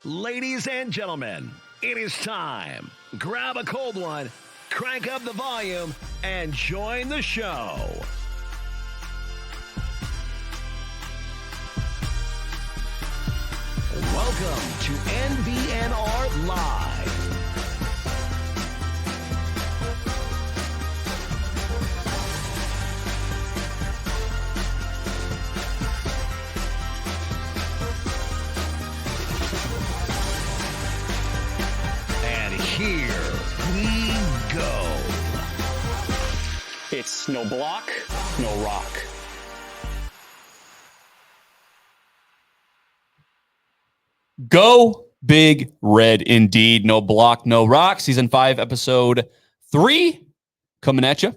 Ladies and gentlemen, it is time. Grab a cold one, crank up the volume, and join the show. Welcome to NBNR Live. Here we go. It's no block, no rock. Go Big Red indeed. No block, no rock. Season 5, episode 3, coming at you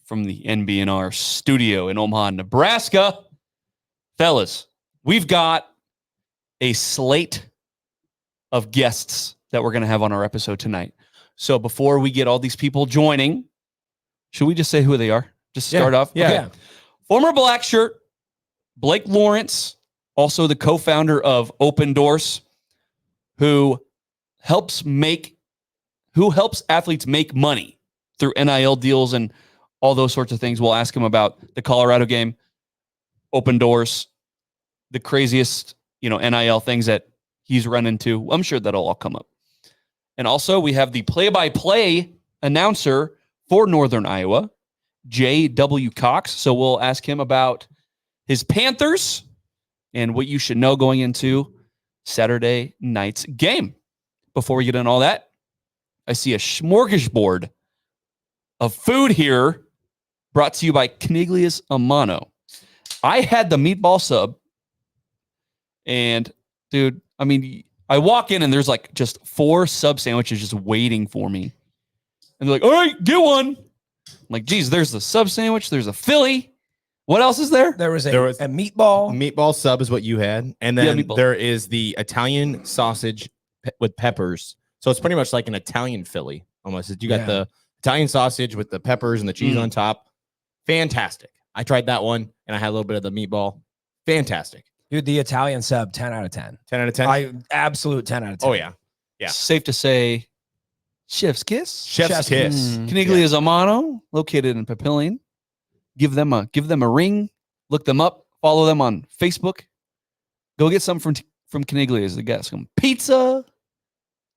from the NBNR studio in Omaha, Nebraska. Fellas, we've got a slate of guests that we're going to have on our episode tonight. So before we get all these people joining, should we just say who they are? Just start off? Yeah. Okay. Former Blackshirt, Blake Lawrence, also the co-founder of Opendorse, who helps athletes make money through NIL deals and all those sorts of things. We'll ask him about the Colorado game, Opendorse, the craziest, NIL things that he's run into. I'm sure that'll all come up. And also, we have the play-by-play announcer for Northern Iowa, JW Cox. So we'll ask him about his Panthers and what you should know going into Saturday night's game. Before we get into all that, I see a smorgasbord of food here brought to you by Caniglias Mano. I had the meatball sub, and, dude, I walk in and there's like just 4 sub sandwiches just waiting for me. And they're like, all right, get one. I'm like, geez, there's the sub sandwich. There's a Philly. What else is there? There was a meatball. Meatball sub is what you had. And then there is the Italian sausage with peppers. So it's pretty much like an Italian Philly almost. You got the Italian sausage with the peppers and the cheese on top. Fantastic. I tried that one and I had a little bit of the meatball. Fantastic. Dude, the Italian sub, 10 out of 10. 10 out of 10? Absolute 10 out of 10. Oh, yeah. Yeah. Safe to say, chef's kiss. Chef's kiss. Caniglias Mano, located in Papillion. Give them a ring. Look them up. Follow them on Facebook. Go get some from Caniglias. They got some pizza.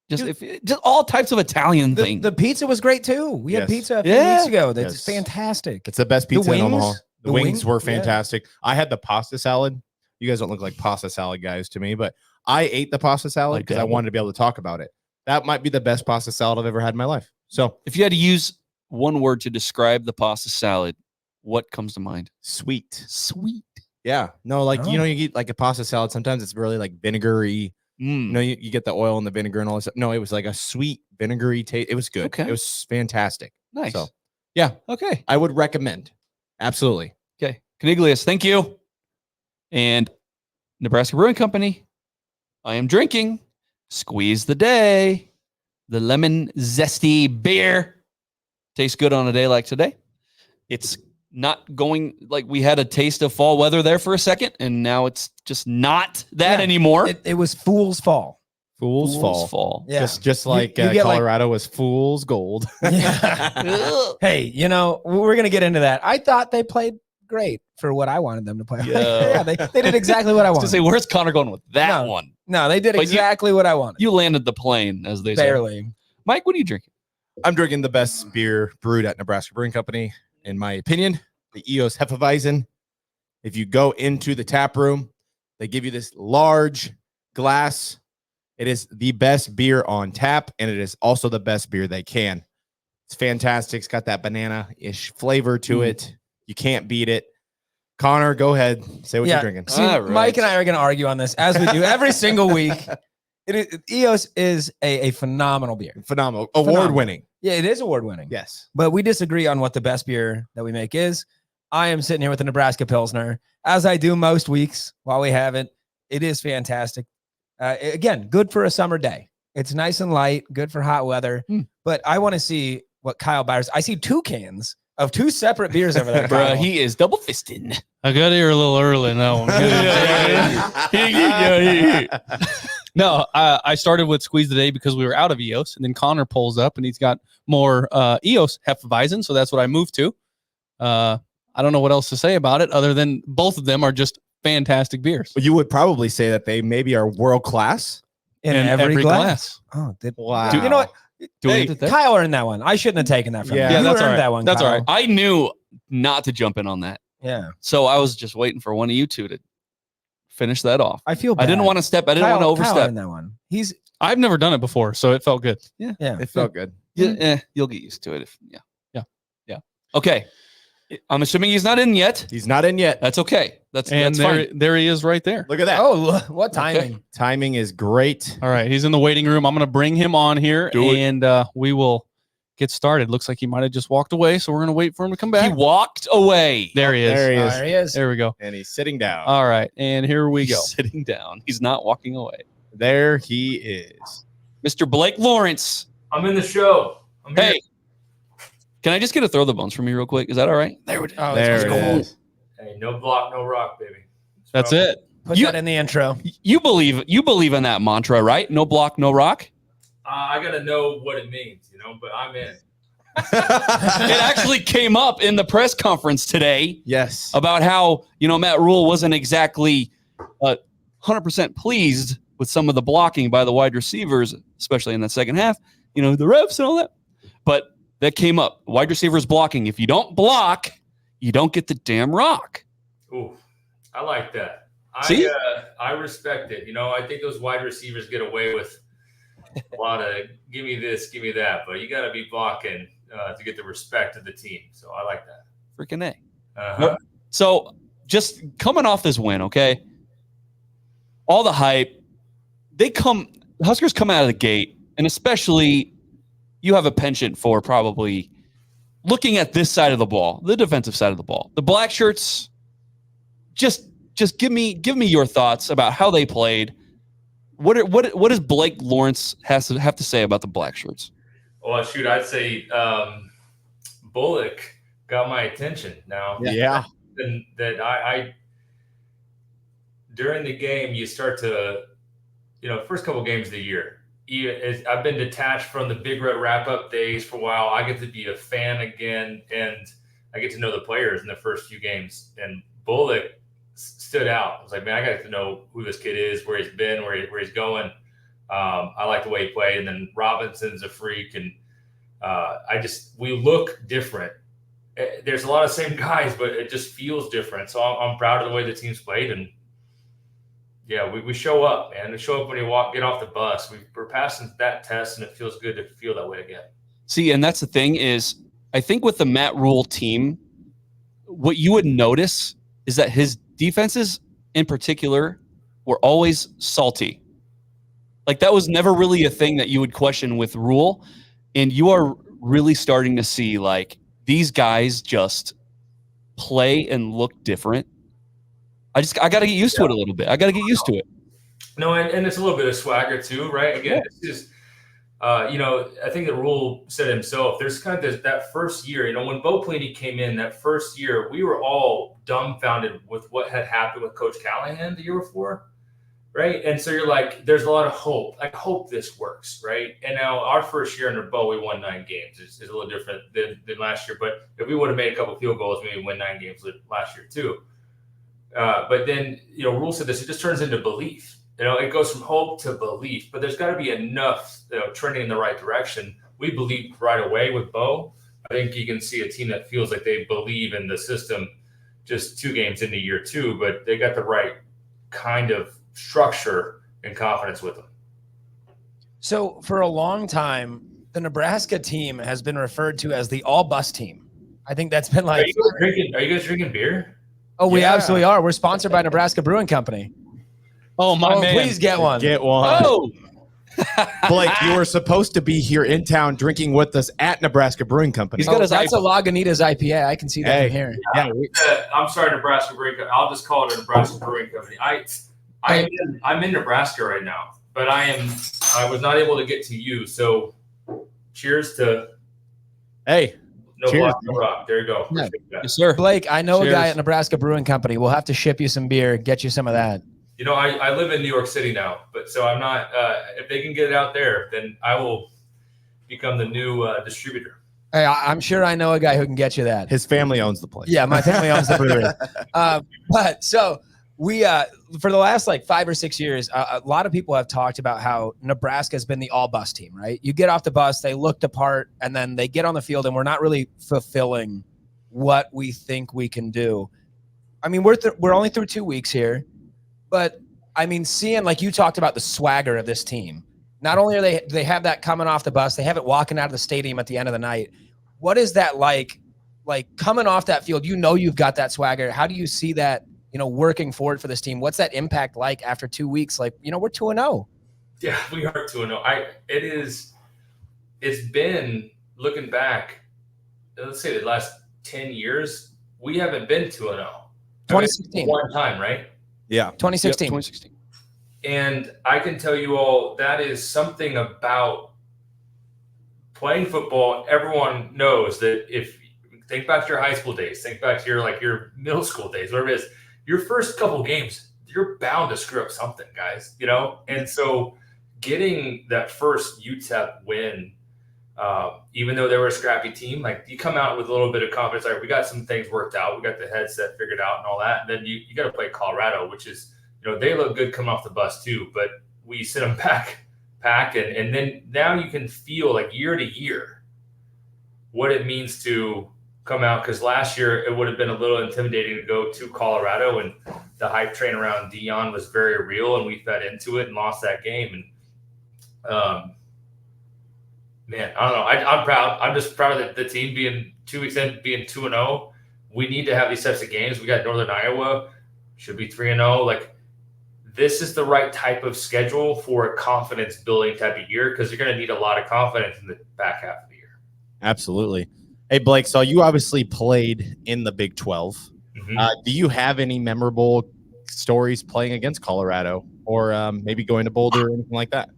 Just all types of Italian things. The pizza was great too. We had pizza a few weeks ago. That's fantastic. It's the best pizza in Omaha. The wings were fantastic. Yeah. I had the pasta salad. You guys don't look like pasta salad guys to me, but I ate the pasta salad because I wanted to be able to talk about it. That might be the best pasta salad I've ever had in my life. So if you had to use one word to describe the pasta salad, what comes to mind? Sweet. Yeah. No, you eat like a pasta salad. Sometimes it's really like vinegary. You get the oil and the vinegar and all this stuff. No, it was like a sweet vinegary taste. It was good. Okay. It was fantastic. Nice. So, yeah. Okay. I would recommend. Absolutely. Okay. Caniglias, thank you. And Nebraska Brewing Company, I am drinking Squeeze the Day, the lemon zesty beer. Tastes good on a day like today. It's not going like we had a taste of fall weather there for a second, and now it's just not that anymore. It was Fool's Fall. Fool's Fall. Yeah. Just like Colorado was Fool's Gold. Hey, we're going to get into that. I thought they played great for what I wanted them to play. Yeah, they did exactly what I wanted. To say, where's Connor going with that one? No, they did exactly what I wanted. You landed the plane, as they Barely. say. Mike, what are you drinking? I'm drinking the best beer brewed at Nebraska Brewing Company, in my opinion, the EOS Hefeweizen. If you go into the tap room, they give you this large glass. It is the best beer on tap, and it is also the best beer they can. It's fantastic. It's got that banana-ish flavor to it. You can't beat it. Connor, go ahead. Say what you're drinking. See, Mike and I are going to argue on this, as we do every single week. EOS is a phenomenal beer. Phenomenal. Award-winning. Yeah, it is award-winning. Yes. But we disagree on what the best beer that we make is. I am sitting here with the Nebraska Pilsner, as I do most weeks while we have it. It is fantastic. Again, good for a summer day. It's nice and light, good for hot weather. But I want to see what Kyle Byers. I see 2 cans of 2 separate beers over there. Bro, he is double fisting. I got here a little early now. No, I started with Squeeze the Day because we were out of EOS, and then Connor pulls up and he's got more EOS Hefeweizen, so that's what I moved to. I don't know what else to say about it other than both of them are just fantastic beers. But you would probably say that they maybe are world class in And every glass. Oh, Wow. You know what? Do we Hey, need to think? Kyle earned that one. I shouldn't have taken that from Yeah. you. Yeah, You that's all earned right. that one. That's all Kyle. right. I knew not to jump in on that. Yeah. So I was just waiting for one of you two to finish that off. I feel bad. I didn't want to step. I didn't want to Kyle overstep. earned that one. He's I've never done it before, so it felt good. yeah. It felt good. You'll get used to it. Yeah. Okay. I'm assuming he's not in yet. He's not in yet. That's okay. That's And fine. there he is right there. Look at that. Oh, look, what timing. Timing is great. All right, he's in the waiting room. I'm going to bring him on here, Do it. and we will get started. Looks like he might have just walked away, so we're going to wait for him to come He back. walked away. There he is. There he is. There he is. There we go. And he's sitting down. All right, and here we He's go. sitting down. He's not walking away. There he is. Mr. Blake Lawrence. I'm in the show. I'm here. Hey, can I just get a throw the bones from you real quick? Is that all right? There it is. There it is. Hey, no block, no rock, baby. That's it. Put You- that in the intro. You believe in that mantra, right? No block, no rock. I gotta know what it means, but I'm in. It actually came up in the press conference today Yes. about how Matt Rule wasn't exactly 100% pleased with some of the blocking by the wide receivers, especially in the second half. The refs and all that. But that came up. Wide receivers blocking. If you don't block, you don't get the damn rock. Ooh, I like that. See? I respect it. I think those wide receivers get away with a lot of give me this, give me that, but you got to be blocking to get the respect of the team. So I like that. Freaking A. Uh-huh. So just coming off this win, okay? All the hype. Huskers come out of the gate, and especially you have a penchant for probably looking at this side of the ball, the defensive side of the ball. The Blackshirts, just give me your thoughts about how they played. What does Blake Lawrence have to say about the Blackshirts? Well, shoot, I'd say Bullock got my attention now. Yeah. And that I during the game, you start to, first couple games of the year, I've been detached from the Big Red wrap-up days for a while. I get to be a fan again, and I get to know the players in the first few games. And Bullock stood out. I was like, man, I got to know who this kid is, where he's been, where he's going. I like the way he played. And then Robinson's a freak, and we look different. There's a lot of same guys, but it just feels different. So I'm proud of the way the team's played, and yeah, we show up, man. We show up when you get off the bus. We're passing that test, and it feels good to feel that way again. See, and that's the thing is, I think with the Matt Rule team, what you would notice is that his defenses in particular were always salty. Like that was never really a thing that you would question with Rule. And you are really starting to see like these guys just play and look different. I got to get used to it a little bit. I got to get used to it. No, and it's a little bit of swagger too, right? Again, it's just, I think the Rule said himself, there's kind of that first year, when Bo Pelini came in that first year, we were all dumbfounded with what had happened with Coach Callahan the year before, right? And so you're like, there's a lot of hope. I hope this works, right? And now our first year under Bo, we won 9 games. It's a little different than last year, but if we would have made a couple field goals, maybe win 9 games last year too. But then, Rule said this, it just turns into belief. It goes from hope to belief, but there's got to be enough, trending in the right direction. We believed right away with Bo. I think you can see a team that feels like they believe in the system just 2 games into year 2, but they got the right kind of structure and confidence with them. So for a long time, the Nebraska team has been referred to as the all-bus team. I think that's been like. Are you guys drinking beer? Oh, we absolutely are. We're sponsored by Nebraska Brewing Company. Oh, my man. Please get one. Get one. Oh, Blake, you were supposed to be here in town drinking with us at Nebraska Brewing Company. He's got his That's a Lagunitas IPA. I can see that from here. Yeah, I'm sorry, Nebraska Brewing Company. I'll just call it a Nebraska Brewing Company. I'm in Nebraska right now, but I was not able to get to you. So cheers to hey, no cheers. block, no rock. There you go. Yeah. Appreciate that. yes, sir. Blake, I know Cheers. a guy at Nebraska Brewing Company. We'll have to ship you some beer, get you some of that. You know, I live in New York City now, but so I'm not. If they can get it out there, then I will become the new distributor. Hey, I'm sure I know a guy who can get you that. His family owns the place. Yeah, my family owns the brewery. But so we, for the last like 5 or 6 years, a lot of people have talked about how Nebraska has been the all bus team, right? You get off the bus, they look the part, and then they get on the field, and we're not really fulfilling what we think we can do. I mean, we're only through 2 weeks here, but I mean, seeing like you talked about the swagger of this team. Not only are they have that coming off the bus, they have it walking out of the stadium at the end of the night. What is that like coming off that field? You know, you've got that swagger. How do you see that, working forward for this team? What's that impact like after 2 weeks? Like, we're 2-0. Yeah, we are 2-0. It's been, looking back, let's say the last 10 years, we haven't been 2-0. 2016. One time, right? Yeah. 2016. Yep, 2016. And I can tell you all that is something about playing football. Everyone knows that if think back to your high school days, think back to your middle school days, whatever it is, your first couple games, you're bound to screw up something, guys, And so getting that first UTEP win, even though they were a scrappy team, like you come out with a little bit of confidence, like we got some things worked out, we got the headset figured out and all that. And then you got to play Colorado, which is, they look good coming off the bus too, but we sent them back. And then now you can feel like year to year what it means to come out. Cause last year it would have been a little intimidating to go to Colorado, and the hype train around Dion was very real, and we fed into it and lost that game. And, man, I don't know. I'm proud. I'm just proud of the team being 2 weeks in, being 2-0. We need to have these types of games. We got Northern Iowa, should be 3-0. Like, this is the right type of schedule for a confidence building type of year, because you're going to need a lot of confidence in the back half of the year. Absolutely. Hey, Blake, so you obviously played in the Big 12. Mm-hmm. Do you have any memorable stories playing against Colorado, or maybe going to Boulder or anything like that?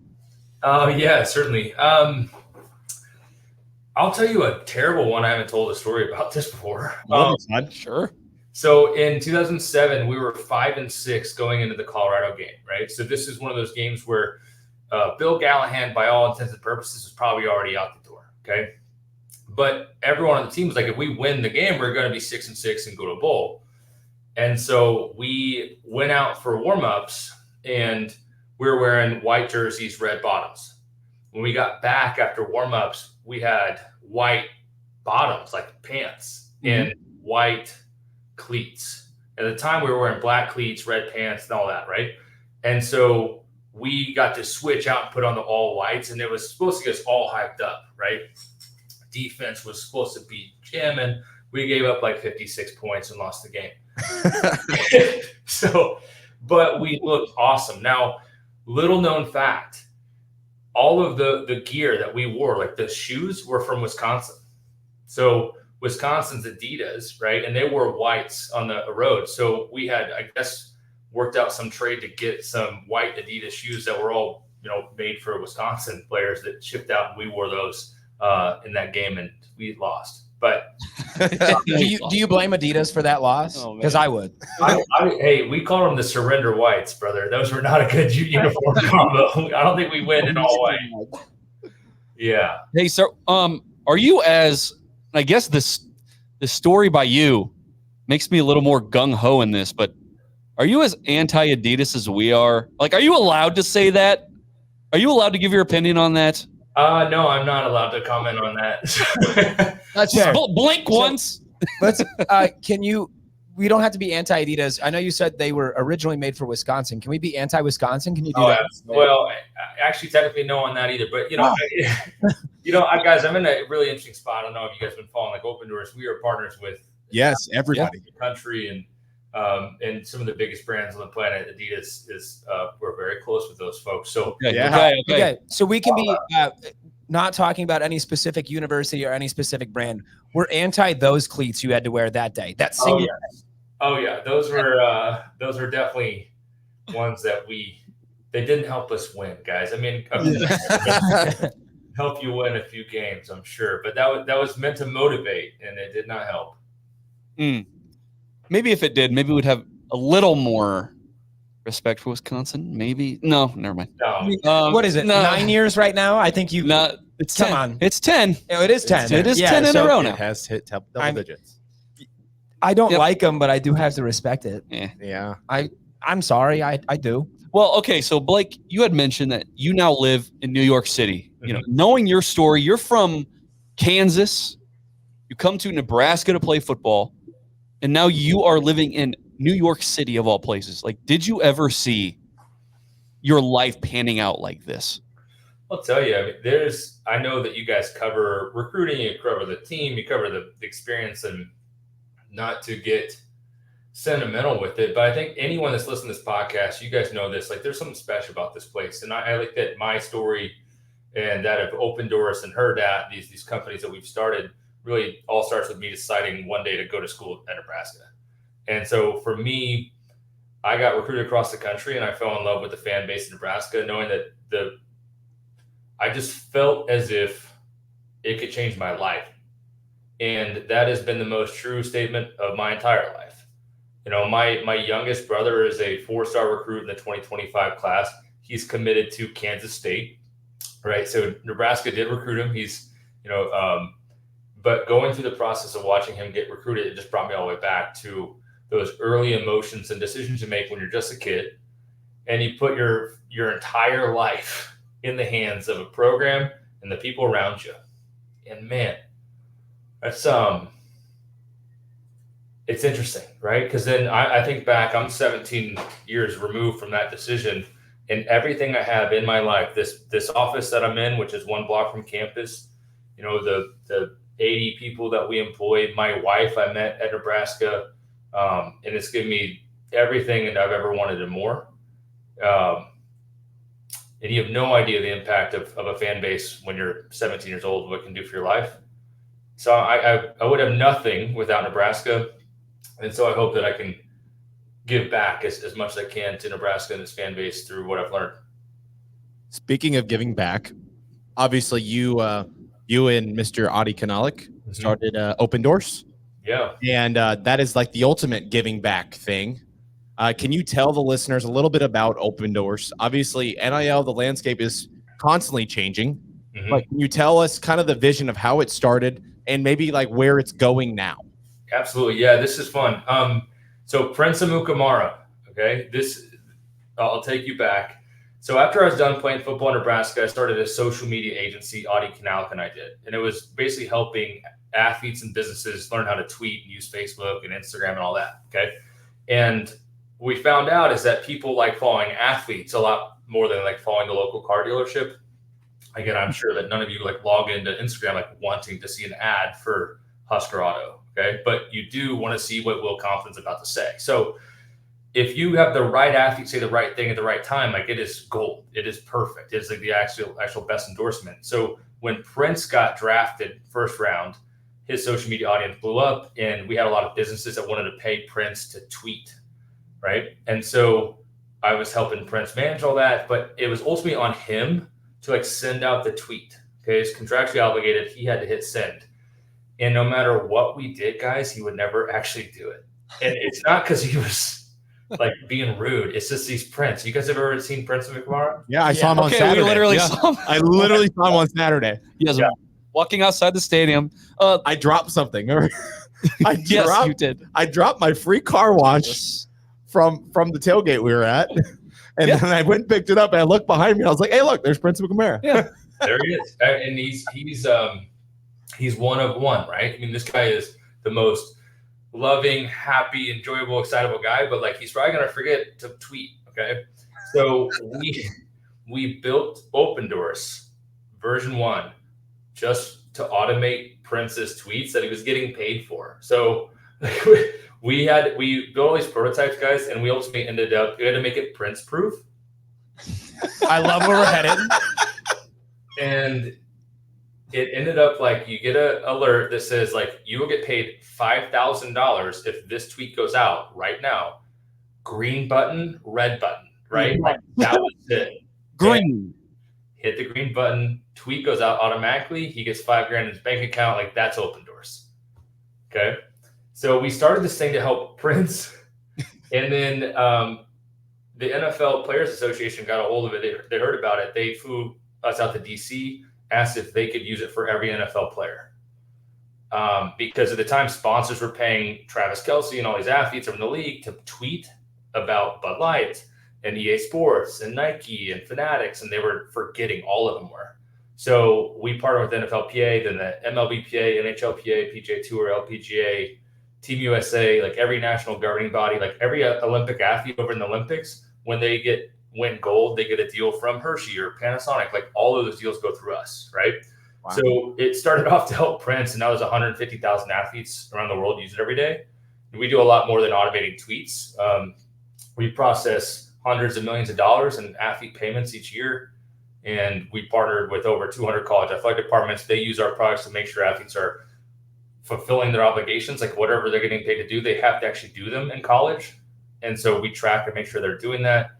Oh, yeah, certainly. I'll tell you a terrible one. I haven't told a story about this before. Sure. So in 2007, we were 5-6 going into the Colorado game, right? So this is one of those games where Bill Gallahan, by all intents and purposes, was probably already out the door, okay? But everyone on the team was like, if we win the game, we're going to be 6-6 and go to a bowl. And so we went out for warm-ups, and we were wearing white jerseys, red bottoms. When we got back after warm-ups, we had white bottoms, like pants, and white cleats. At the time, we were wearing black cleats, red pants, and all that, right? And so we got to switch out and put on the all whites, and it was supposed to get us all hyped up, right? Defense was supposed to be jamming. We gave up like 56 points and lost the game. But we looked awesome. Now, little known fact, all of the gear that we wore, like the shoes, were from Wisconsin. So Wisconsin's Adidas, right? And they wore whites on the road. So we had, I guess, worked out some trade to get some white Adidas shoes that were all, made for Wisconsin players that shipped out, and we wore those in that game, and we lost. But do you blame Adidas for that loss? Because I would. Hey, we call them the surrender whites, brother. Those were not a good uniform combo. I don't think we win in all white. Yeah. Hey, so are you as, I guess the story by you makes me a little more gung-ho in this, but are you as anti-Adidas as we are? Like, are you allowed to say that? Are you allowed to give your opinion on that? No, I'm not allowed to comment on that. That's fair. Blink once. Let's. We don't have to be anti-Adidas. I know you said they were originally made for Wisconsin. Can we be anti-Wisconsin? Can you do that? Well, actually, technically, no on that either. But guys, I'm in a really interesting spot. I don't know if you guys have been following, like Opendorse. We are partners with everybody in the country, and some of the biggest brands on the planet. Adidas is we're very close with those folks. So okay. So we can be not talking about any specific university or any specific brand. We're anti those cleats you had to wear that day. That single. Oh yeah, those were definitely ones that they didn't help us win, guys. I mean, help you win a few games, I'm sure, but that was meant to motivate, and it did not help. Maybe if it did, maybe we'd have a little more Respect for Wisconsin, maybe. No, never mind. What is it? no. 9 years right now? I think you. No, it's Come 10. on. It's 10. Oh, it is 10. It is Yeah, 10 in a row It now. has hit double I'm- digits. I don't Yep. like them, but I do have to respect it. Yeah. I'm sorry. I do. Well, okay, so Blake, you had mentioned that you now live in New York City. You know, knowing your story, you're from Kansas. You come to Nebraska to play football, and now you are living in New York City of all places. Like, did you ever see your life panning out like this? I'll tell you, I mean, I know that you guys cover recruiting, you cover the team, you cover the experience, and not to get sentimental with it, but I think anyone that's listening to this podcast, you guys know this, like there's something special about this place. And I like that my story and that of Opendorse and her dad, these companies that we've started really all starts with me deciding one day to go to school at Nebraska. And so for me, I got recruited across the country and I fell in love with the fan base in Nebraska, knowing that I just felt as if it could change my life. And that has been the most true statement of my entire life. You know, my youngest brother is a 4-star recruit in the 2025 class. He's committed to Kansas State, right? So Nebraska did recruit him. He's, but going through the process of watching him get recruited, it just brought me all the way back to those early emotions and decisions you make when you're just a kid, and you put your entire life in the hands of a program and the people around you. And man, that's it's interesting, right? Because then I think back, I'm 17 years removed from that decision, and everything I have in my life, this office that I'm in, which is 1 block from campus, the 80 people that we employ, my wife I met at Nebraska, and it's given me everything that I've ever wanted and more. And you have no idea the impact of a fan base when you're 17 years old, what it can do for your life. So I would have nothing without Nebraska. And so I hope that I can give back as much as I can to Nebraska and its fan base through what I've learned. Speaking of giving back, obviously you and Mr. Adi Kanalik started Opendorse. Yeah. And that is like the ultimate giving back thing. Can you tell the listeners a little bit about Opendorse? Obviously, NIL, the landscape is constantly changing. But can you tell us kind of the vision of how it started and maybe like where it's going now? Absolutely. Yeah, this is fun. So Prince Amukamara, okay, I'll take you back. So after I was done playing football in Nebraska, I started a social media agency, Adi Kanalik and I did. And it was basically helping athletes and businesses learn how to tweet and use Facebook and Instagram and all that, okay? And what we found out is that people like following athletes a lot more than like following the local car dealership. Again, I'm sure that none of you like log into Instagram like wanting to see an ad for Husker Auto, okay? But you do want to see what Will Compton's about to say. So if you have the right athlete say the right thing at the right time, like it is gold. It is perfect. It's like the actual best endorsement. So when Prince got drafted first round, his social media audience blew up, and we had a lot of businesses that wanted to pay Prince to tweet, right? And so I was helping Prince manage all that, but it was ultimately on him to like send out the tweet. Okay, he's contractually obligated. He had to hit send. And no matter what we did, guys, he would never actually do it. And it's not because he was like being rude. It's just he's Prince. You guys have ever seen Prince of McMara? Yeah, I saw him on Saturday. We literally saw him. I literally saw him on Saturday. Yes, walking outside the stadium. I dropped something. Yes, you did. I dropped my free car wash from the tailgate we were at. And then I went and picked it up, and I looked behind me. And I was like, "Hey, look, there's Prince McNamara." Yeah, there he is, and he's one of one, right? I mean, this guy is the most loving, happy, enjoyable, excitable guy. But like, he's probably gonna forget to tweet. Okay, so we built Opendorse version 1 just to automate Prince's tweets that he was getting paid for. So like, we built all these prototypes, guys, and we ultimately ended up, we had to make it Prince proof. I love where we're headed. And it ended up like you get an alert that says like you will get paid $5,000 if this tweet goes out right now. Green button, red button, right? Like that was it. Green. And hit the green button, tweet goes out automatically. He gets $5,000 in his bank account. Like that's Opendorse. Okay. So we started this thing to help Prince, and then the NFL Players Association got a hold of it. They heard about it. They flew us out to DC, asked if they could use it for every NFL player. Because at the time, sponsors were paying Travis Kelce and all these athletes from the league to tweet about Bud Light and EA Sports and Nike and Fanatics, and they were forgetting all of them were. So we partnered with NFLPA, then the MLBPA, NHLPA, PGA Tour, LPGA, Team USA, like every national governing body, like every Olympic athlete over in the Olympics, when they win gold, they get a deal from Hershey or Panasonic. Like all of those deals go through us, right? Wow. So it started off to help Prince, and now there's 150,000 athletes around the world use it every day. And we do a lot more than automating tweets. We process hundreds of millions of dollars in athlete payments each year. And we partnered with over 200 college athletic departments. They use our products to make sure athletes are fulfilling their obligations, like whatever they're getting paid to do, they have to actually do them in college. And so we track and make sure they're doing that.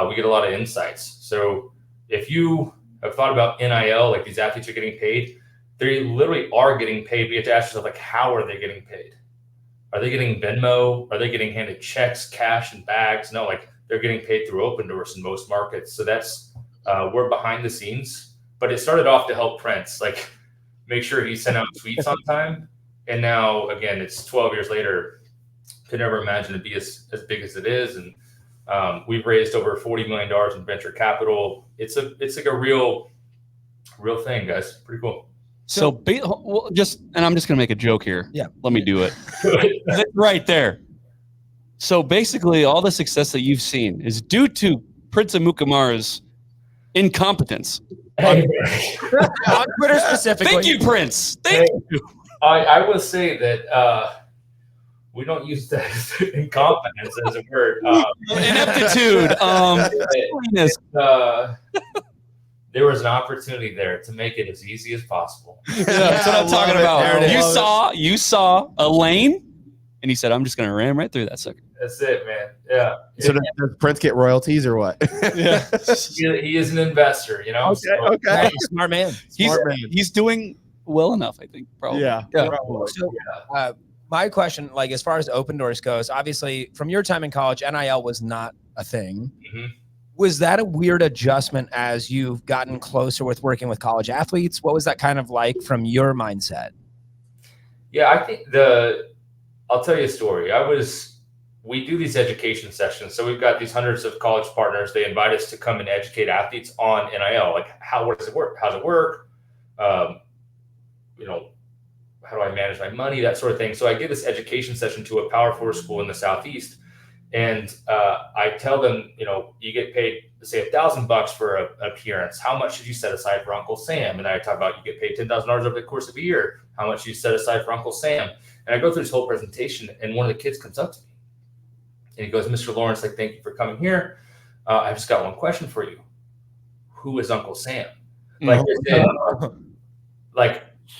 We get a lot of insights. So if you have thought about NIL, like these athletes are getting paid, they literally are getting paid. But you have to ask yourself, like, how are they getting paid? Are they getting Venmo? Are they getting handed checks, cash, and bags? No, like they're getting paid through Opendorse in most markets. So that's, we're behind the scenes. But it started off to help Prince, like make sure he sent out tweets on time. And now, again, it's 12 years later. Could never imagine it be as big as it is. And we've raised over $40 million in venture capital. It's like a real thing, guys. Pretty cool. So and I'm just going to make a joke here. Yeah. Let me do it. Right there. So basically, all the success that you've seen is due to Prince Amukamara's incompetence. On Twitter specifically. Thank you, Prince. Thank you. I will say that we don't use that incompetence as a word. Ineptitude. There was an opportunity there to make it as easy as possible. Yeah, that's what I'm talking about. You saw a lane, and he said, "I'm just going to ram right through that sucker." That's it, man. Yeah. So does Prince get royalties or what? Yeah. He is an investor, you know. Okay. Smart man. He's doing well enough, I think. Probably. Yeah. So, my question, like as far as Opendorse goes, obviously from your time in college, NIL was not a thing. Mm-hmm. Was that a weird adjustment as you've gotten closer with working with college athletes? What was that kind of like from your mindset? Yeah, I think I'll tell you a story. We do these education sessions. So we've got these hundreds of college partners. They invite us to come and educate athletes on NIL. Like, what does it work? How's it work? How do I manage my money? That sort of thing. So I give this education session to a Power 4 school in the Southeast. And I tell them, you get paid, say, $1,000 for an appearance. How much should you set aside for Uncle Sam? And I talk about you get paid $10,000 over the course of a year. How much should you set aside for Uncle Sam? And I go through this whole presentation, and one of the kids comes up to me. And he goes, "Mr. Lawrence, thank you for coming here. I've just got one question for you. Who is Uncle Sam?" Like,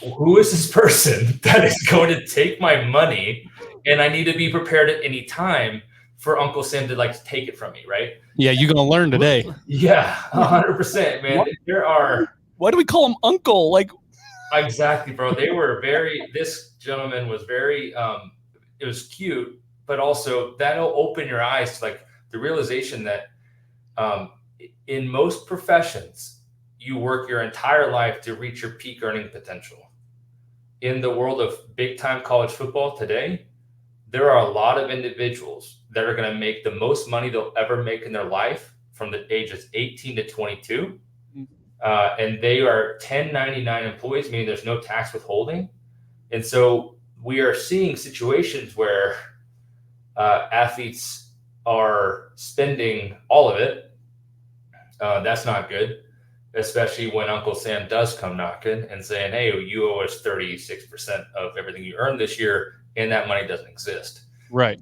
who is this person that is going to take my money, and I need to be prepared at any time for Uncle Sam to take it from me, right? Yeah, you're gonna learn today. Yeah, 100%, man. Why do we call him Uncle? Exactly, bro. This gentleman was very, it was cute, but also that'll open your eyes to the realization that in most professions, you work your entire life to reach your peak earning potential. In the world of big time college football today, there are a lot of individuals that are going to make the most money they'll ever make in their life from the ages 18 to 22. And they are 1099 employees, meaning there's no tax withholding. And so we are seeing situations where athletes are spending all of it. That's not good, especially when Uncle Sam does come knocking and saying, "Hey, you owe us 36% of everything you earned this year," and that money doesn't exist. Right.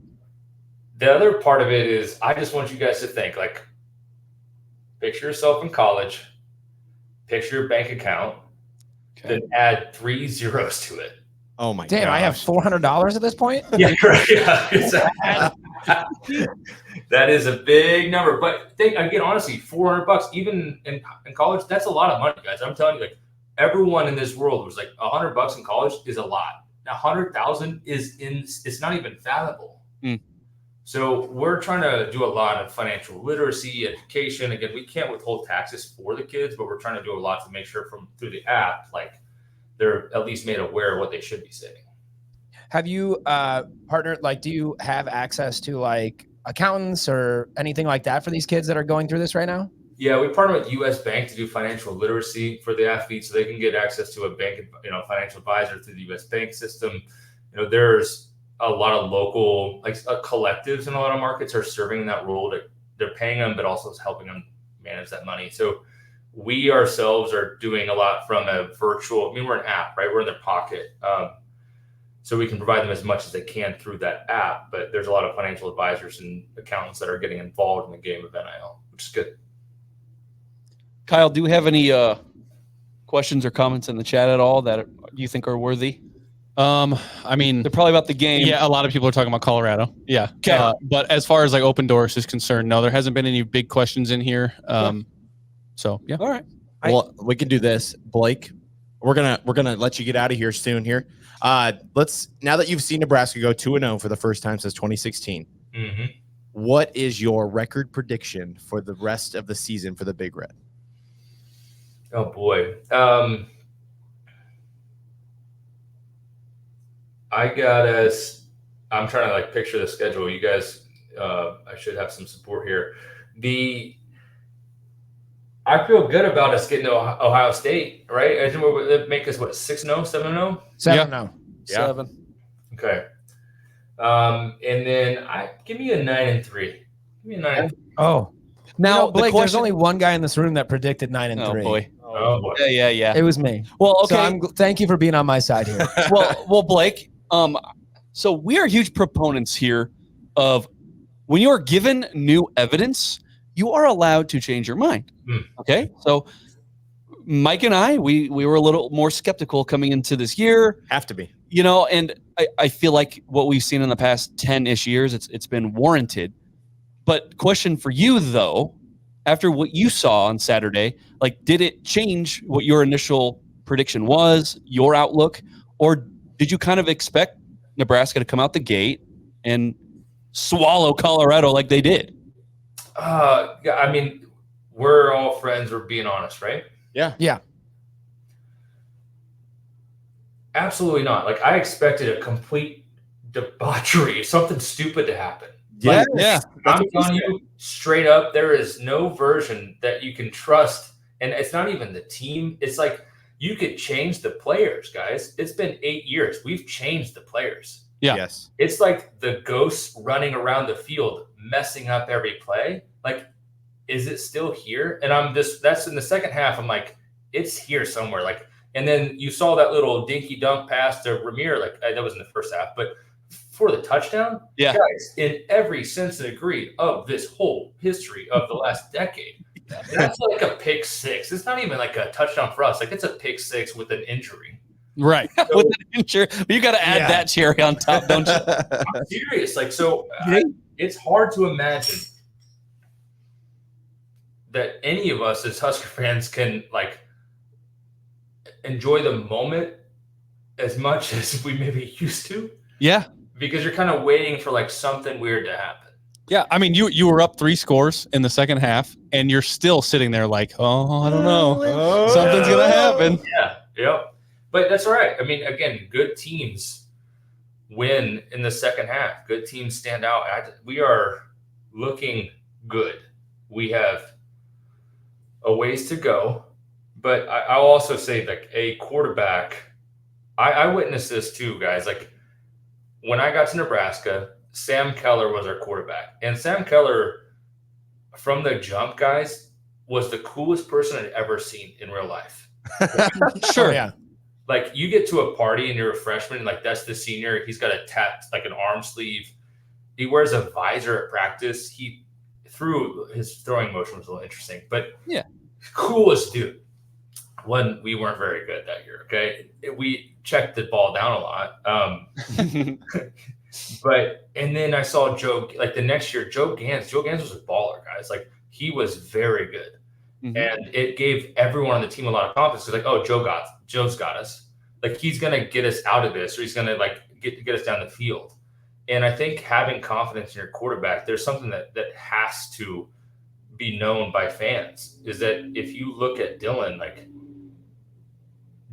The other part of it is I just want you guys to think, picture yourself in college, picture your bank account, then add 3 zeros to it. Oh my god! Damn, I have $400 at this point. Yeah, right. Yeah, exactly. That is a big number. But again, honestly, $400, even in college, that's a lot of money, guys. I'm telling you, everyone in this world was $100 in college is a lot. Now, 100,000 it's not even fathomable. So we're trying to do a lot of financial literacy, education. Again, we can't withhold taxes for the kids, but we're trying to do a lot to make sure through the app, like they're at least made aware of what they should be saving. Have you partnered, like, do you have access to like accountants or anything like that for these kids that are going through this right now? Yeah, we partner with U.S. Bank to do financial literacy for the athletes, so they can get access to a bank, financial advisor through the U.S. Bank system. There's a lot of local collectives in a lot of markets are serving that role. That they're paying them, but also helping them manage that money. So we ourselves are doing a lot from a virtual. We're an app, right? We're in their pocket. So we can provide them as much as they can through that app, but there's a lot of financial advisors and accountants that are getting involved in the game of NIL, which is good. Kyle, do you have any questions or comments in the chat at all that you think are worthy? I mean, They're probably about the game. yeah, a lot of people are talking about Colorado. Yeah. Okay. But as far as like Opendorse is concerned, no, there hasn't been any big questions in here. So yeah. All right. Well, we can do this, Blake. We're gonna let you get out of here soon. Here, let's now that you've seen Nebraska go 2-0 for the first time since 2016. Mm-hmm. What is your record prediction for the rest of the season for the Big Red? Oh boy. I got us. I'm trying to like picture the schedule. You guys, I should have some support here. I feel good about us getting to Ohio State, right? I think we'll make us 6-0, 7-0? 7-0. Yeah. 7. Okay. And then give me a 9-3. Give me a 9-3. Oh, Now, Blake, the question, there's only one guy in this room that predicted 9-3. Oh boy. Oh boy. Yeah. It was me. Well, okay. So thank you for being on my side here. well, Blake. So we are huge proponents here of when you are given new evidence, you are allowed to change your mind. Okay. So Mike and I, we were a little more skeptical coming into this year. Have to be. And I feel like what we've seen in the past 10-ish years, it's been warranted. But question for you though, after what you saw on Saturday, like did it change what your initial prediction was, your outlook, or did you kind of expect Nebraska to come out the gate and swallow Colorado like they did? I mean, we're all friends. We're being honest, right? Yeah. Absolutely not. Like I expected a complete debauchery, something stupid to happen. Yeah. Yeah. I'm telling you straight up, there is no version that you can trust. And it's not even the team. It's like you could change the players, guys. It's been 8 years. We've changed the players. Yeah. Yes. It's like the ghosts running around the field, messing up every play. Like, is it still here? And that's in the second half. I'm like, it's here somewhere. Like, and then you saw that little dinky dunk pass to Ramir. Like that was in the first half, but for the touchdown, Yeah. guys, in every sense and degree of this whole history of the last decade, that's like a pick six. It's not even like a touchdown for us. Like it's a pick six with an injury. Right. With an injury, you got to add that cherry on top, don't you? I'm serious. Like, so it's hard to imagine that any of us as Husker fans can like enjoy the moment as much as we maybe used to. Yeah. Because you're kind of waiting for like something weird to happen. Yeah. I mean, you were up 3 scores in the second half, and you're still sitting there like, oh, I don't know. Something's going to happen. Yeah. Yep. But that's all right. I mean, again, good teams win in the second half. Good teams stand out. We are looking good. We have a ways to go. But I'll also say, like, a quarterback, I witnessed this too, guys. Like, when I got to Nebraska, Sam Keller was our quarterback. And Sam Keller, from the jump, guys, was the coolest person I'd ever seen in real life. Sure. Oh, yeah. Like, you get to a party and you're a freshman, and like that's the senior. He's got a like an arm sleeve. He wears a visor at practice. His throwing motion was a little interesting, but yeah, coolest dude. When we weren't very good that year, okay, we checked the ball down a lot. And then I saw Joe, like the next year, Joe Gans was a baller, guys. Like he was very good. Mm-hmm. And it gave everyone on the team a lot of confidence. Like, oh, Joe's got us. Like he's gonna get us out of this, or he's gonna like get us down the field. And I think having confidence in your quarterback, there's something that has to be known by fans, is that if you look at Dylan, like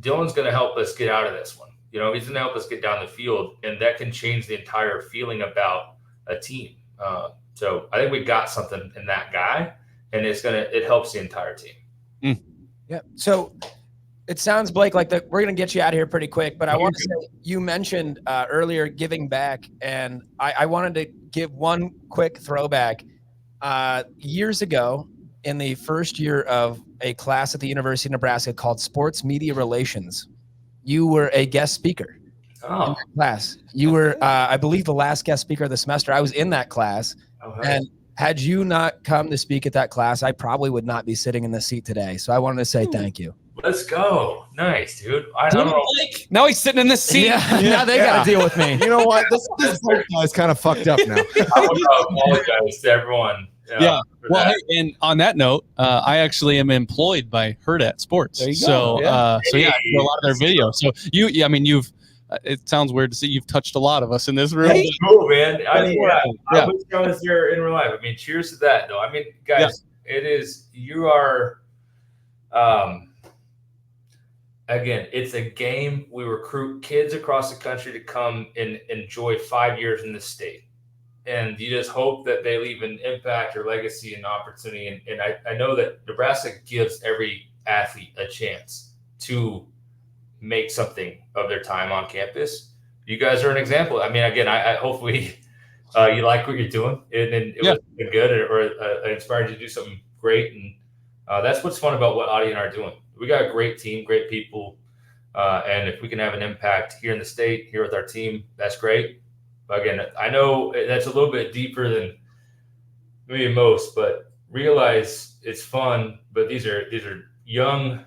Dylan's going to help us get out of this one. You know, he's going to help us get down the field, and that can change the entire feeling about a team. So I think we got something in that guy, and it helps the entire team. Yeah. So it sounds, Blake, like we're going to get you out of here pretty quick, but I want to say you mentioned earlier giving back, and I wanted to give one quick throwback. Years ago, in the first year of a class at the University of Nebraska called Sports Media Relations, you were a guest speaker in that class. You were, I believe, the last guest speaker of the semester. I was in that class, and had you not come to speak at that class, I probably would not be sitting in this seat today. So I wanted to say thank you. Let's go. Nice, dude. I don't know. Now he's sitting in this seat. Yeah, now they got to deal with me. You know what? This guy's kind of fucked up now. I want to apologize to everyone. Yeah. Well, hey, and on that note, I actually am employed by Herdat Sports. There you go. So, Yeah. so yeah, I do a lot of their videos. So I mean, you've. It sounds weird to see you've touched a lot of us in this room. Hey, cool, man. I Yeah. wish I was there in real life. I mean, cheers to that, though. I mean, guys, you are, again, it's a game. We recruit kids across the country to come and enjoy 5 years in this state. And you just hope that they leave an impact or legacy and opportunity. And I know that Nebraska gives every athlete a chance to make something of their time on campus. You guys are an example. I mean, again, I hopefully you like what you're doing, and it was good, or inspired you to do something great. And that's what's fun about what Audie and I are doing. We got a great team, great people, and if we can have an impact here in the state, here with our team, that's great. But again, I know that's a little bit deeper than maybe most, but realize it's fun. But these are young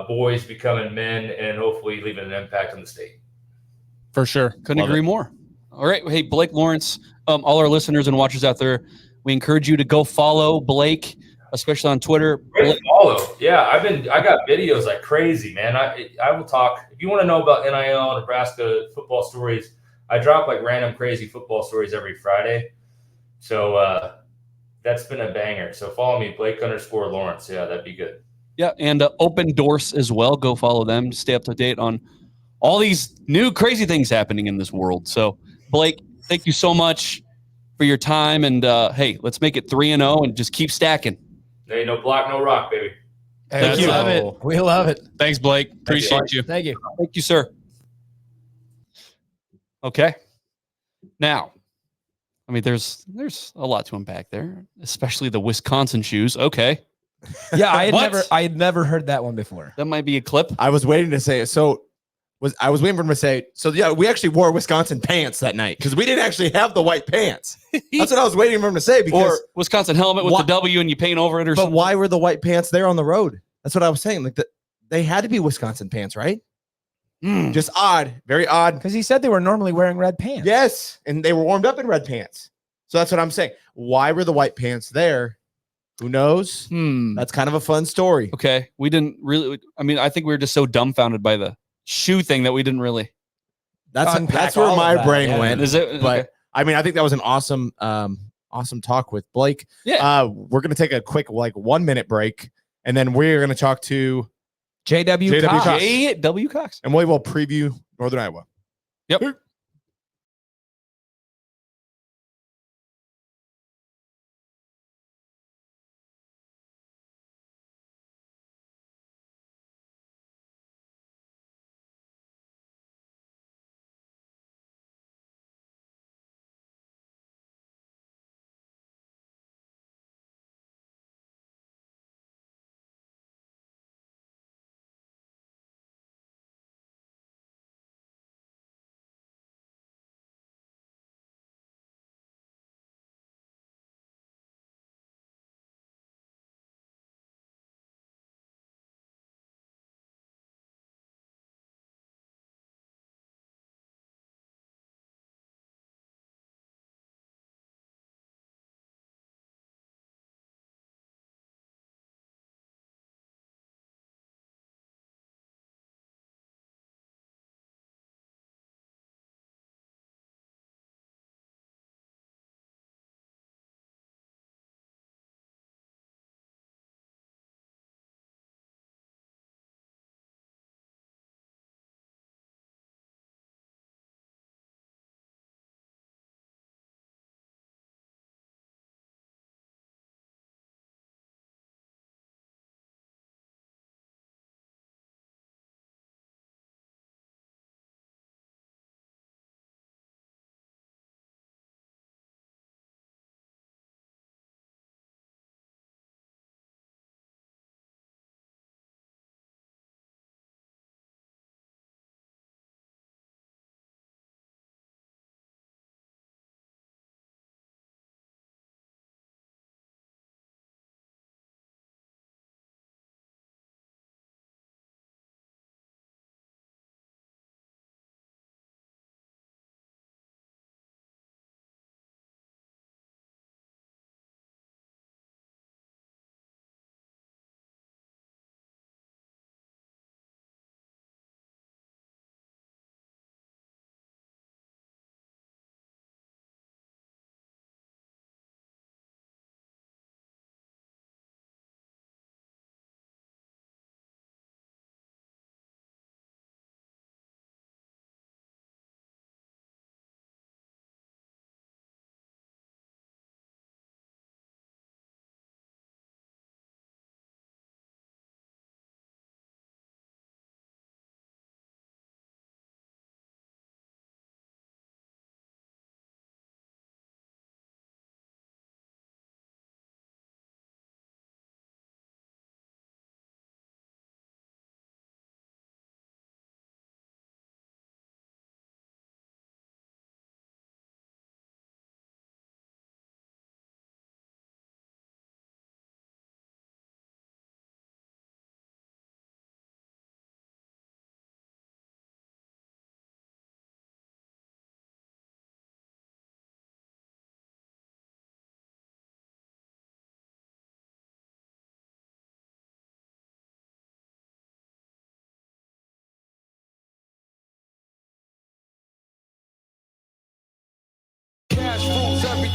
boys becoming men, and hopefully leaving an impact on the state. For sure. Couldn't agree more. All right. Hey, Blake Lawrence, all our listeners and watchers out there, we encourage you to go follow Blake, especially on Twitter. Great follow. Yeah, I got videos like crazy, man. I will talk. If you want to know about NIL, Nebraska football stories, I drop like random crazy football stories every Friday. So that's been a banger. So follow me, Blake_Lawrence. Yeah, that'd be good. Yeah, and Opendorse as well. Go follow them. Stay up to date on all these new crazy things happening in this world. So, Blake, thank you so much for your time. And, hey, let's make it 3-0 and just keep stacking. There ain't no block, no rock, baby. Hey, we love it. We love it. Thanks, Blake. Appreciate you. Thank you. Thank you, sir. Okay. Now, I mean, there's a lot to unpack there, especially the Wisconsin shoes. Okay. Yeah, I What? had never heard that one before. That might be a clip. I was waiting to say it. I was waiting for him to say, so yeah, we actually wore Wisconsin pants that night because we didn't actually have the white pants. That's what I was waiting for him to say. Because Or Wisconsin helmet with the W and you paint over it or but something. why were the white pants there on the road? That's what I was saying. Like they had to be Wisconsin pants, right? Just odd, very odd. Because he said they were normally wearing red pants. Yes, and they were warmed up in red pants. So that's what I'm saying. Why were the white pants there? Who knows? That's kind of a fun story. Okay. We didn't really, I mean, I think we were just so dumbfounded by the shoe thing that we didn't really. That's where my brain went. Is it? But Okay. I mean, I think that was an awesome talk with Blake. Yeah. We're gonna take a quick 1 minute break, and then we're gonna talk to JW Cox. JW Cox. and we will preview Northern Iowa. Yep.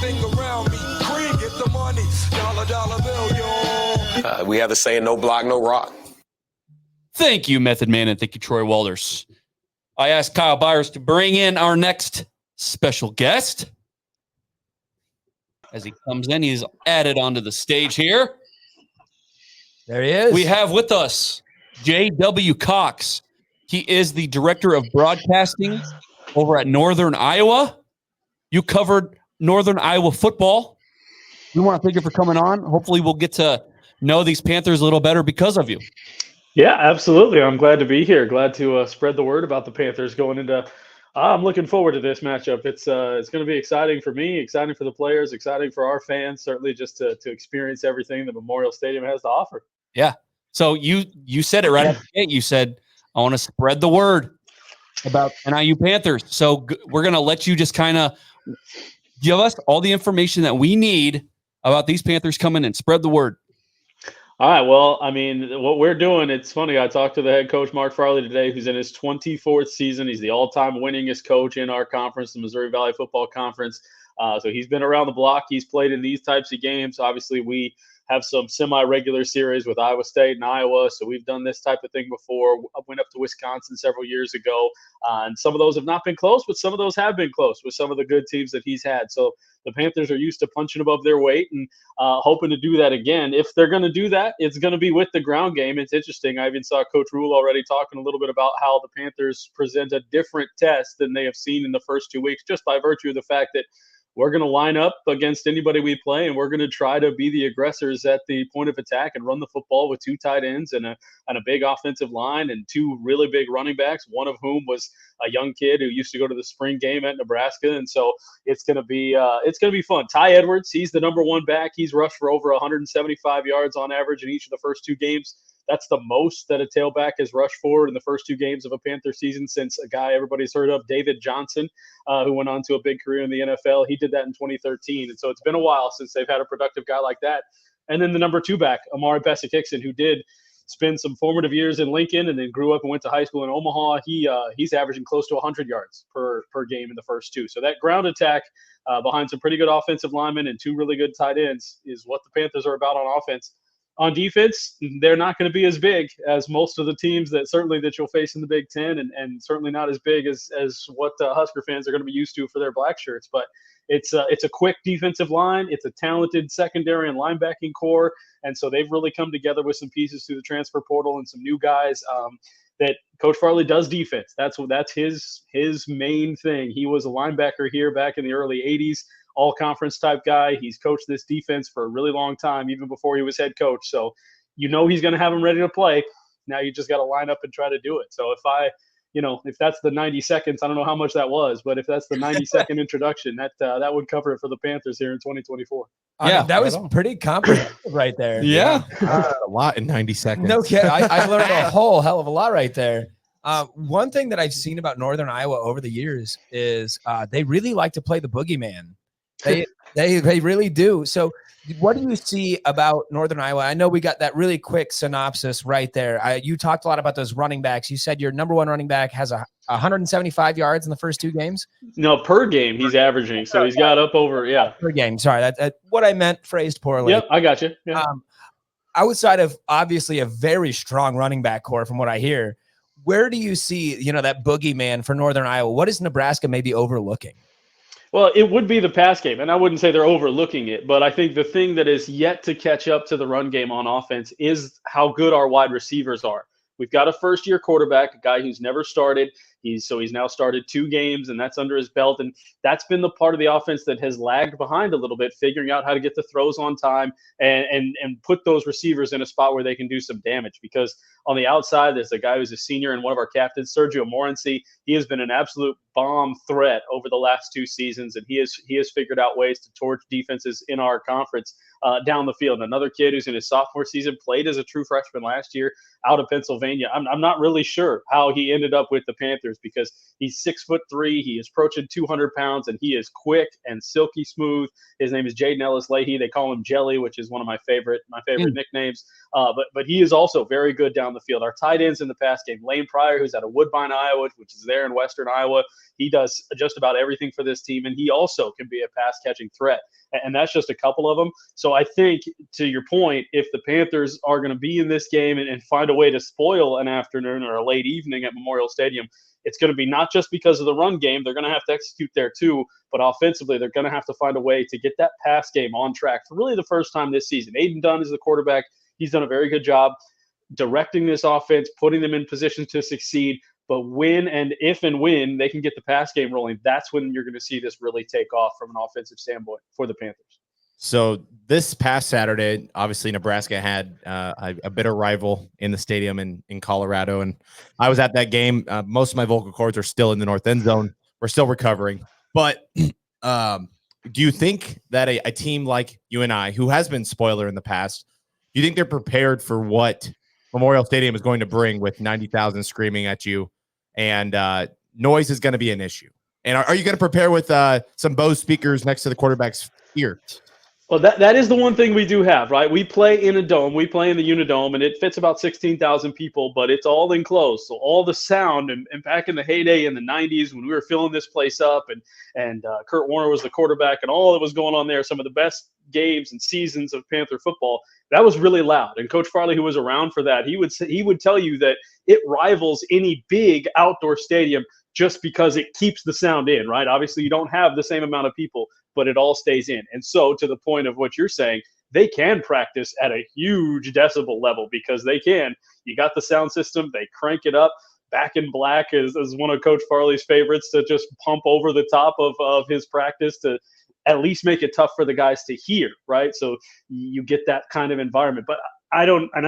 everything around me. Green, get the money, dollar bill, yo. We have the saying, no block, no rock. Thank you, Method Man, and thank you, Troy Walters. I asked Kyle Byers to bring in our next special guest. As he comes in, he's added onto the stage here. There he is. We have with us JW Cox. He is the director of broadcasting over at Northern Iowa. You covered Northern Iowa football. We want to thank you for coming on. Hopefully we'll get to know these Panthers a little better because of you. Yeah, absolutely. I'm glad to be here. Glad to spread the word about the Panthers going into. I'm looking forward to this matchup. It's going to be exciting for me, exciting for the players, exciting for our fans. Certainly, just to experience everything the Memorial Stadium has to offer. Yeah. So you said it right at the gate. You said, I want to spread the word about NIU Panthers. So we're going to let you just kind of give us all the information that we need about these Panthers coming and spread the word. All right. Well, I mean, what we're doing, it's funny. I talked to the head coach, Mark Farley, today, who's in his 24th season. He's the all-time winningest coach in our conference, the Missouri Valley Football Conference. So he's been around the block. He's played in these types of games. Obviously, we have some semi-regular series with Iowa State and Iowa. So we've done this type of thing before. I went up to Wisconsin several years ago, and some of those have not been close, but some of those have been close with some of the good teams that he's had. So the Panthers are used to punching above their weight and hoping to do that again. If they're going to do that, it's going to be with the ground game. It's interesting. I even saw Coach Rule already talking a little bit about how the Panthers present a different test than they have seen in the first 2 weeks, just by virtue of the fact that we're going to line up against anybody we play, and we're going to try to be the aggressors at the point of attack and run the football with 2 tight ends and a big offensive line and 2 really big running backs, one of whom was a young kid who used to go to the spring game at Nebraska. And so it's going to be fun. Ty Edwards, he's the number 1 back. He's rushed for over 175 yards on average in each of the first 2 games. That's the most that a tailback has rushed for in the first 2 games of a Panther season since a guy everybody's heard of, David Johnson, who went on to a big career in the NFL. He did that in 2013. And so it's been a while since they've had a productive guy like that. And then the number 2 back, Amari Bessick-Hickson, who did spend some formative years in Lincoln and then grew up and went to high school in Omaha. He's averaging close to 100 yards per game in the first 2. So that ground attack behind some pretty good offensive linemen and 2 really good tight ends is what the Panthers are about on offense. On defense, they're not going to be as big as most of the teams that you'll face in the Big Ten, and certainly not as big as what Husker fans are going to be used to for their black shirts. But it's a quick defensive line. It's a talented secondary and linebacking core, and so they've really come together with some pieces through the transfer portal and some new guys that Coach Farley does defense. That's his main thing. He was a linebacker here back in the early 80s. All-conference type guy. He's coached this defense for a really long time, even before he was head coach. So he's going to have him ready to play. Now you just got to line up and try to do it. So if that's the 90 seconds, I don't know how much that was, but if that's the 90-second introduction, that would cover it for the Panthers here in 2024. Yeah, that was pretty comprehensive right there. Yeah. A lot in 90 seconds. No kidding. I learned a whole hell of a lot right there. One thing that I've seen about Northern Iowa over the years is they really like to play the boogeyman. They really do. So what do you see about Northern Iowa? I know we got that really quick synopsis right there. You talked a lot about those running backs. You said your number 1 running back has 175 yards in the first 2 games. No, per game he's averaging. So he's got up over, per game. Sorry, that's what I meant, phrased poorly. Yep, I got you. Yeah. Outside of obviously a very strong running back core, from what I hear, where do you see that boogeyman for Northern Iowa? What is Nebraska maybe overlooking? Well, it would be the pass game, and I wouldn't say they're overlooking it, but I think the thing that is yet to catch up to the run game on offense is how good our wide receivers are. We've got a first-year quarterback, a guy who's never started. He's now started 2 games, and that's under his belt, and that's been the part of the offense that has lagged behind a little bit, figuring out how to get the throws on time and put those receivers in a spot where they can do some damage. Because on the outside, there's a guy who's a senior and one of our captains, Sergio Morency. He has been an absolute bomb threat over the last 2 seasons, and he has figured out ways to torch defenses in our conference down the field. Another kid who's in his sophomore season, played as a true freshman last year out of Pennsylvania. I'm not really sure how he ended up with the Panthers because he's 6'3", he is approaching 200 pounds, and he is quick and silky smooth. His name is Jaden Ellis Leahy. They call him Jelly, which is one of my favorite nicknames. But he is also very good down the field. Our tight ends in the pass game, Lane Pryor, who's out of Woodbine, Iowa, which is there in Western Iowa. He does just about everything for this team, and he also can be a pass-catching threat. And that's just a couple of them. So I think, to your point, if the Panthers are going to be in this game and find a way to spoil an afternoon or a late evening at Memorial Stadium, it's going to be not just because of the run game. They're going to have to execute there too, but offensively, they're going to have to find a way to get that pass game on track for really the first time this season. Aiden Dunn is the quarterback. He's done a very good job directing this offense, putting them in position to succeed. But when they can get the pass game rolling, that's when you're going to see this really take off from an offensive standpoint for the Panthers. So this past Saturday, obviously Nebraska had a bitter rival in the stadium in Colorado, and I was at that game. Most of my vocal cords are still in the north end zone. We're still recovering. But do you think that a team like UNI, who has been spoiler in the past, do you think they're prepared for what Memorial Stadium is going to bring with 90,000 screaming at you, and noise is going to be an issue? And are you going to prepare with some Bose speakers next to the quarterback's ear? Well, that is the one thing we do have, right? We play in a dome. We play in the Unidome, and it fits about 16,000 people, but it's all enclosed. So all the sound, and back in the heyday in the 90s when we were filling this place up, and Kurt Warner was the quarterback, and all that was going on there, some of the best games and seasons of Panther football, that was really loud. And Coach Farley, who was around for that, he would tell you that it rivals any big outdoor stadium just because it keeps the sound in, right? Obviously, you don't have the same amount of people, but it all stays in. And so, to the point of what you're saying, they can practice at a huge decibel level because they can. You got the sound system, they crank it up. Back in Black is one of Coach Farley's favorites to just pump over the top of his practice to at least make it tough for the guys to hear, right? So you get that kind of environment. But I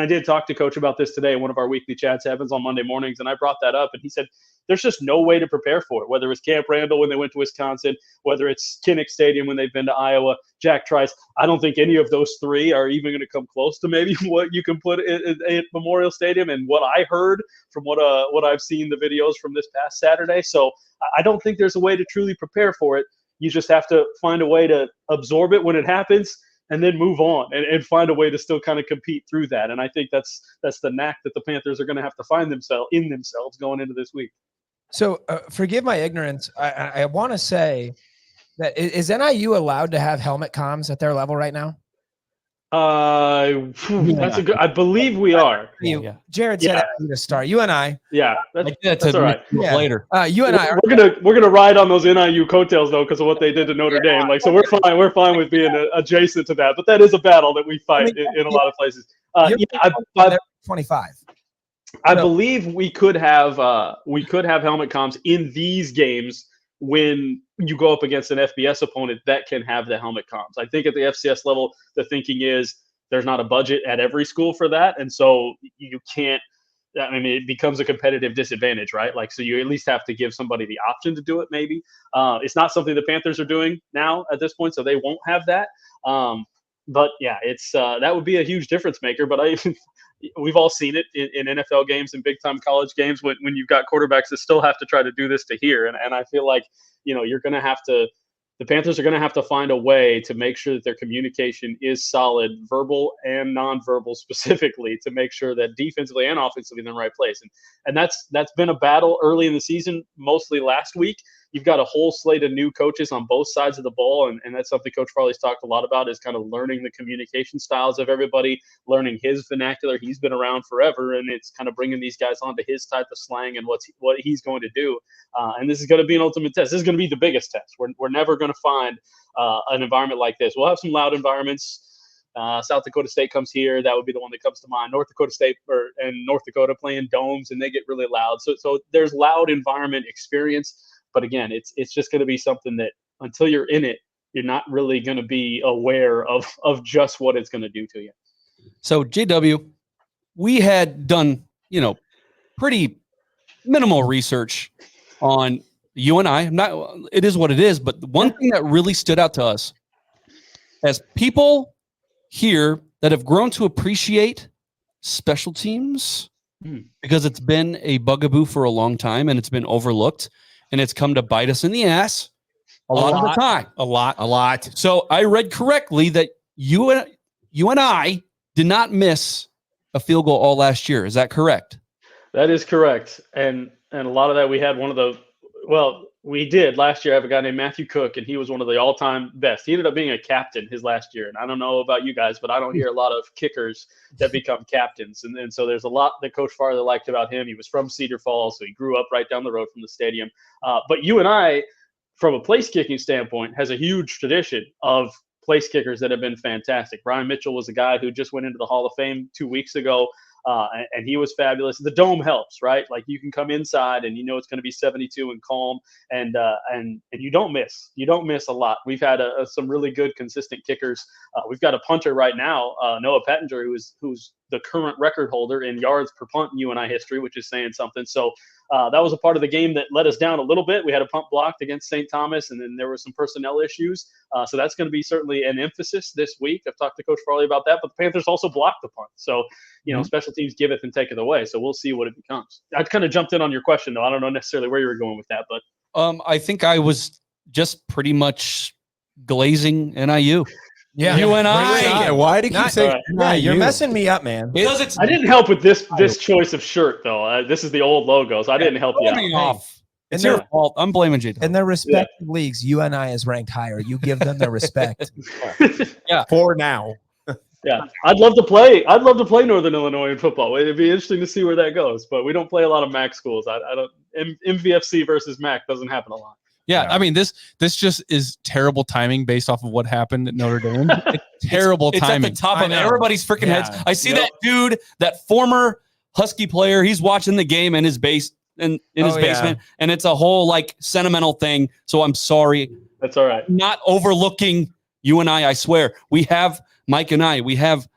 did talk to Coach about this today in one of our weekly chats, happens on Monday mornings, and I brought that up, and he said there's just no way to prepare for it, whether it's Camp Randall when they went to Wisconsin, whether it's Kinnick Stadium when they've been to Iowa, Jack Trice. I don't think any of those three are even going to come close to maybe what you can put at Memorial Stadium and what I heard from what I've seen the videos from this past Saturday. So I don't think there's a way to truly prepare for it. You just have to find a way to absorb it when it happens and then move on and find a way to still kind of compete through that. And I think that's the knack that the Panthers are going to have to find themselves going into this week. So forgive my ignorance. I want to say that is NIU allowed to have helmet comms at their level right now? That's a good. I believe we are. Jared said to start. You and I. Yeah, that's all right. Later. You and I. We're gonna ride on those NIU coattails though because of what they did to Notre Dame. Like, so we're fine. We're fine with being adjacent to that. But that is a battle that we fight in a lot of places. 25. I believe we could have helmet comms in these games when you go up against an FBS opponent that can have the helmet comms. I think at the FCS level, the thinking is there's not a budget at every school for that. And so you can't, I mean, it becomes a competitive disadvantage, right? Like, so you at least have to give somebody the option to do it, maybe. It's not something the Panthers are doing now at this point, so they won't have that. But yeah, it's that would be a huge difference maker. But we've all seen it in NFL games and big time college games when you've got quarterbacks that still have to try to do this to hear. And I feel like, you're going to have to, the Panthers are going to have to find a way to make sure that their communication is solid, verbal and nonverbal specifically, to make sure that defensively and offensively in the right place. And that's been a battle early in the season, mostly last week. You've got a whole slate of new coaches on both sides of the ball, and that's something Coach Farley's talked a lot about, is kind of learning the communication styles of everybody, learning his vernacular. He's been around forever, and it's kind of bringing these guys onto his type of slang and what he's going to do. And this is going to be an ultimate test. This is going to be the biggest test. We're never going to find an environment like this. We'll have some loud environments. South Dakota State comes here. That would be the one that comes to mind. North Dakota State and North Dakota playing domes, and they get really loud. So there's loud environment experience. But again, it's just going to be something that until you're in it, you're not really going to be aware of just what it's going to do to you. So JW, we had done, pretty minimal research on UNI. It is what it is. But the one thing that really stood out to us as people here that have grown to appreciate special teams, because it's been a bugaboo for a long time and it's been overlooked. And it's come to bite us in the ass a lot of the time. A lot. So I read correctly that you and I did not miss a field goal all last year. Is that correct? That is correct. And a lot of that we had we did last year have a guy named Matthew Cook, and he was one of the all-time best. He ended up being a captain his last year. And I don't know about you guys, but I don't hear a lot of kickers that become captains. And so there's a lot that Coach Farley liked about him. He was from Cedar Falls, so he grew up right down the road from the stadium. But UNI, from a place kicking standpoint, has a huge tradition of place kickers that have been fantastic. Brian Mitchell was a guy who just went into the Hall of Fame 2 weeks ago. And he was fabulous. The dome helps, right? Like you can come inside and you know it's going to be 72 and calm, and you don't miss. You don't miss a lot. We've had some really good, consistent kickers. We've got a punter right now, Noah Pettinger, who's the current record holder in yards per punt in UNI history, which is saying something. So that was a part of the game that let us down a little bit. We had a punt blocked against St. Thomas, and then there were some personnel issues. So that's going to be certainly an emphasis this week. I've talked to Coach Farley about that, but the Panthers also blocked the punt. So, special teams giveth and taketh away. So we'll see what it becomes. I kind of jumped in on your question, though. I don't know necessarily where you were going with that, but I think I was just pretty much glazing NIU. Yeah. UNI. Why do you keep saying You're messing me up, man. Because I didn't help with this choice of shirt, though. This is the old logo, so I didn't help you out. It's your fault. I'm blaming JW. In their respective leagues, UNI is ranked higher. You give them their respect. For now. Yeah, I'd love to play Northern Illinois in football. It'd be interesting to see where that goes, but we don't play a lot of MAC schools. I don't. MVFC versus MAC doesn't happen a lot. Yeah, I mean this just is terrible timing based off of what happened at Notre Dame. It's terrible timing. It's at the top of everybody's freaking heads. I see that dude, that former Husky player. He's watching the game in his basement, and it's a whole like sentimental thing. So I'm sorry. That's all right. I'm not overlooking UNI. I swear. We have Mike and I. We have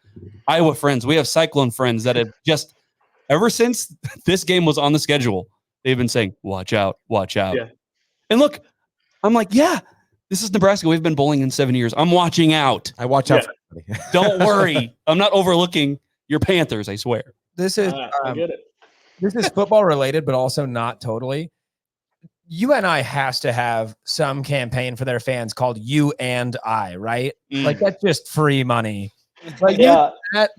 Iowa friends. We have Cyclone friends that have just ever since this game was on the schedule, they've been saying, "Watch out, watch out." Yeah. And look, I'm like, yeah, this is Nebraska. We've been bowling in 7 years. I'm watching out. I watch out. Don't worry. I'm not overlooking your Panthers, I swear. This is I get it. This is football related, but also not totally. UNI has to have some campaign for their fans called You and I, right? Like that's just free money. Like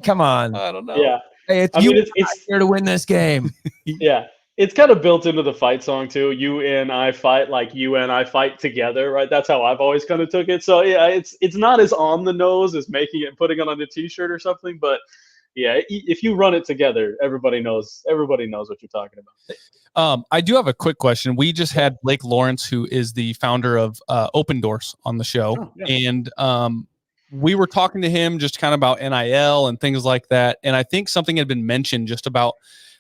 come on. I don't know. Yeah. Hey, it's here to win this game. Yeah. It's kind of built into the fight song too. You and I fight, like you and I fight together, right? That's how I've always kind of took it. So yeah, it's not as on the nose as making it and putting it on a t-shirt or something, but yeah, if you run it together, everybody knows what you're talking about. I do have a quick question. We just had Blake Lawrence, who is the founder of Opendorse, on the show, and we were talking to him just kind of about NIL and things like that. And I think something had been mentioned just about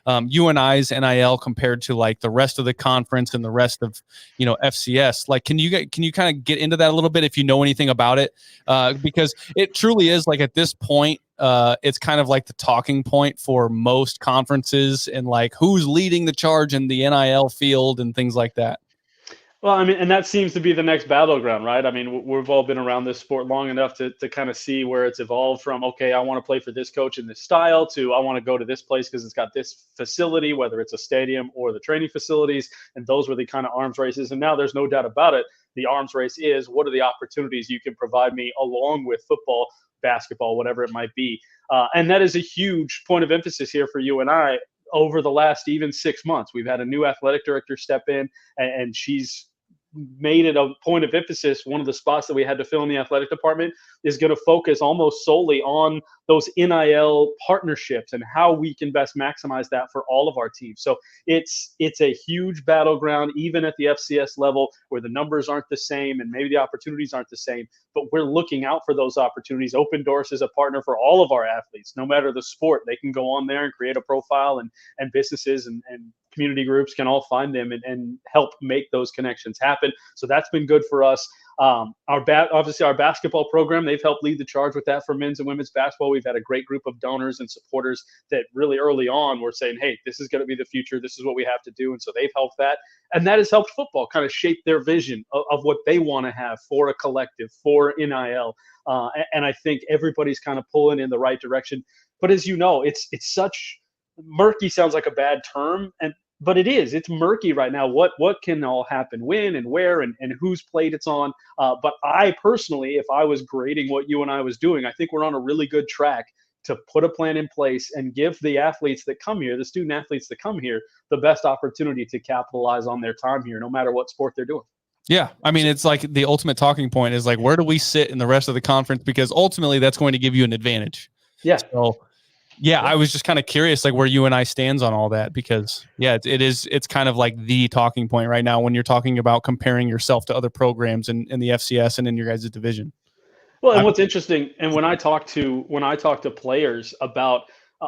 UNI's NIL compared to like the rest of the conference and the rest of, FCS. Like, can you kind of get into that a little bit if you know anything about it? Because it truly is like at this point, it's kind of like the talking point for most conferences and like who's leading the charge in the NIL field and things like that. Well, I mean, and that seems to be the next battleground, right? I mean, we've all been around this sport long enough to kind of see where it's evolved from, okay, I want to play for this coach in this style, to I want to go to this place because it's got this facility, whether it's a stadium or the training facilities. And those were the kind of arms races. And now there's no doubt about it. The arms race is, what are the opportunities you can provide me along with football, basketball, whatever it might be. And that is a huge point of emphasis here for you and I. Over the last even 6 months, we've had a new athletic director step in, and she's made it a point of emphasis. One of the spots that we had to fill in the athletic department is going to focus almost solely on those NIL partnerships and how we can best maximize that for all of our teams. So it's a huge battleground, even at the FCS level, where the numbers aren't the same and maybe the opportunities aren't the same, but we're looking out for those opportunities. Opendorse is a partner for all of our athletes, no matter the sport. They can go on there and create a profile, and businesses and community groups can all find them and help make those connections happen. So that's been good for us. Obviously our basketball program, they've helped lead the charge with that for men's and women's basketball. We've had a great group of donors and supporters that really early on were saying, hey, this is going to be the future. This is what we have to do. And so they've helped that. And that has helped football kind of shape their vision of what they want to have for a collective, for NIL. And I think everybody's kind of pulling in the right direction. But as you know, it's such murky, sounds like a bad term, but it is. It's murky right now. What can all happen, when and where, and whose plate it's on. But I personally, if I was grading what you and I was doing, I think we're on a really good track to put a plan in place and give the athletes that come here, the student athletes that come here, the best opportunity to capitalize on their time here, no matter what sport they're doing. Yeah. I mean, it's like the ultimate talking point is like, where do we sit in the rest of the conference? Because ultimately that's going to give you an advantage. Yeah. So yeah, I was just kind of curious, like where UNI stands on all that, because it's kind of like the talking point right now when you're talking about comparing yourself to other programs in the FCS and in your guys' division. Well, and what's interesting, and when I talk to players about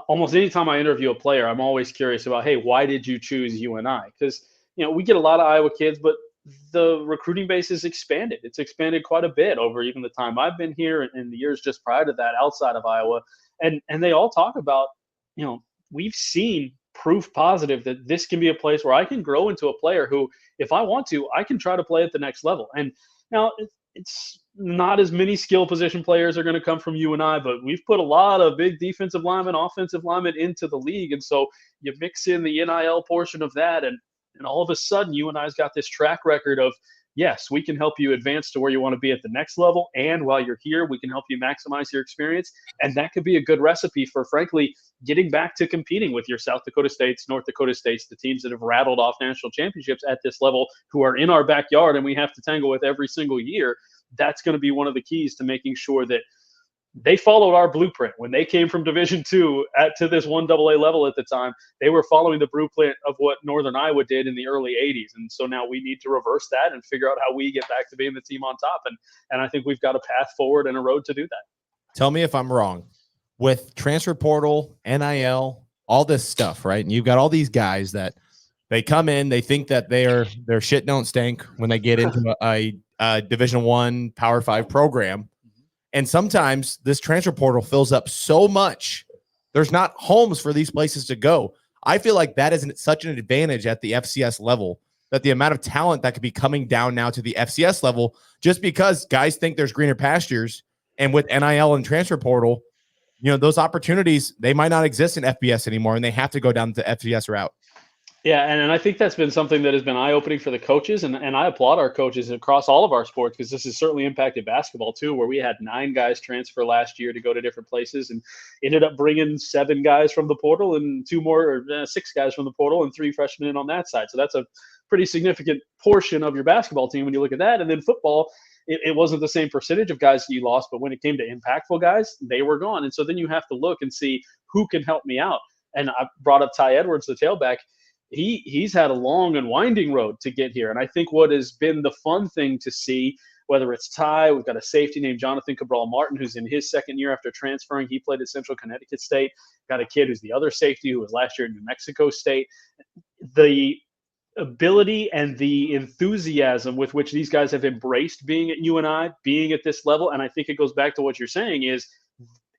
almost anytime I interview a player, I'm always curious about, hey, why did you choose UNI? Because we get a lot of Iowa kids, but the recruiting base has expanded. It's expanded quite a bit over even the time I've been here and the years just prior to that outside of Iowa, and they all talk about, we've seen proof positive that this can be a place where I can grow into a player who, if I want to, I can try to play at the next level. And now it's not as many skill position players are going to come from UNI, but we've put a lot of big defensive linemen, offensive linemen into the league. And so you mix in the NIL portion of that, and all of a sudden UNI's got this track record of, yes, we can help you advance to where you want to be at the next level. And while you're here, we can help you maximize your experience. And that could be a good recipe for, frankly, getting back to competing with your South Dakota States, North Dakota States, the teams that have rattled off national championships at this level, who are in our backyard and we have to tangle with every single year. That's going to be one of the keys to making sure that they followed our blueprint. When they came from Division II to this 1AA level at the time, they were following the blueprint of what Northern Iowa did in the early 80s. And so now we need to reverse that and figure out how we get back to being the team on top. And I think we've got a path forward and a road to do that. Tell me if I'm wrong. With transfer portal, NIL, all this stuff, right? And you've got all these guys that they come in, they think that their shit don't stink when they get into a Division I Power 5 program. And sometimes this transfer portal fills up so much, there's not homes for these places to go. I feel like that isn't such an advantage at the FCS level, that the amount of talent that could be coming down now to the FCS level, just because guys think there's greener pastures. And with NIL and transfer portal, those opportunities, they might not exist in FBS anymore, and they have to go down the FCS route. Yeah, and I think that's been something that has been eye-opening for the coaches, and I applaud our coaches across all of our sports, because this has certainly impacted basketball too, where we had 9 guys transfer last year to go to different places and ended up bringing 7 guys from the portal and 6 guys from the portal and 3 freshmen in on that side. So that's a pretty significant portion of your basketball team when you look at that. And then football, it wasn't the same percentage of guys that you lost, but when it came to impactful guys, they were gone. And so then you have to look and see who can help me out. And I brought up Ty Edwards, the tailback. He's had a long and winding road to get here. And I think what has been the fun thing to see, whether it's Ty, we've got a safety named Jonathan Cabral-Martin, who's in his second year after transferring. He played at Central Connecticut State. Got a kid who's the other safety who was last year at New Mexico State. The ability and the enthusiasm with which these guys have embraced being at UNI, being at this level. And I think it goes back to what you're saying, is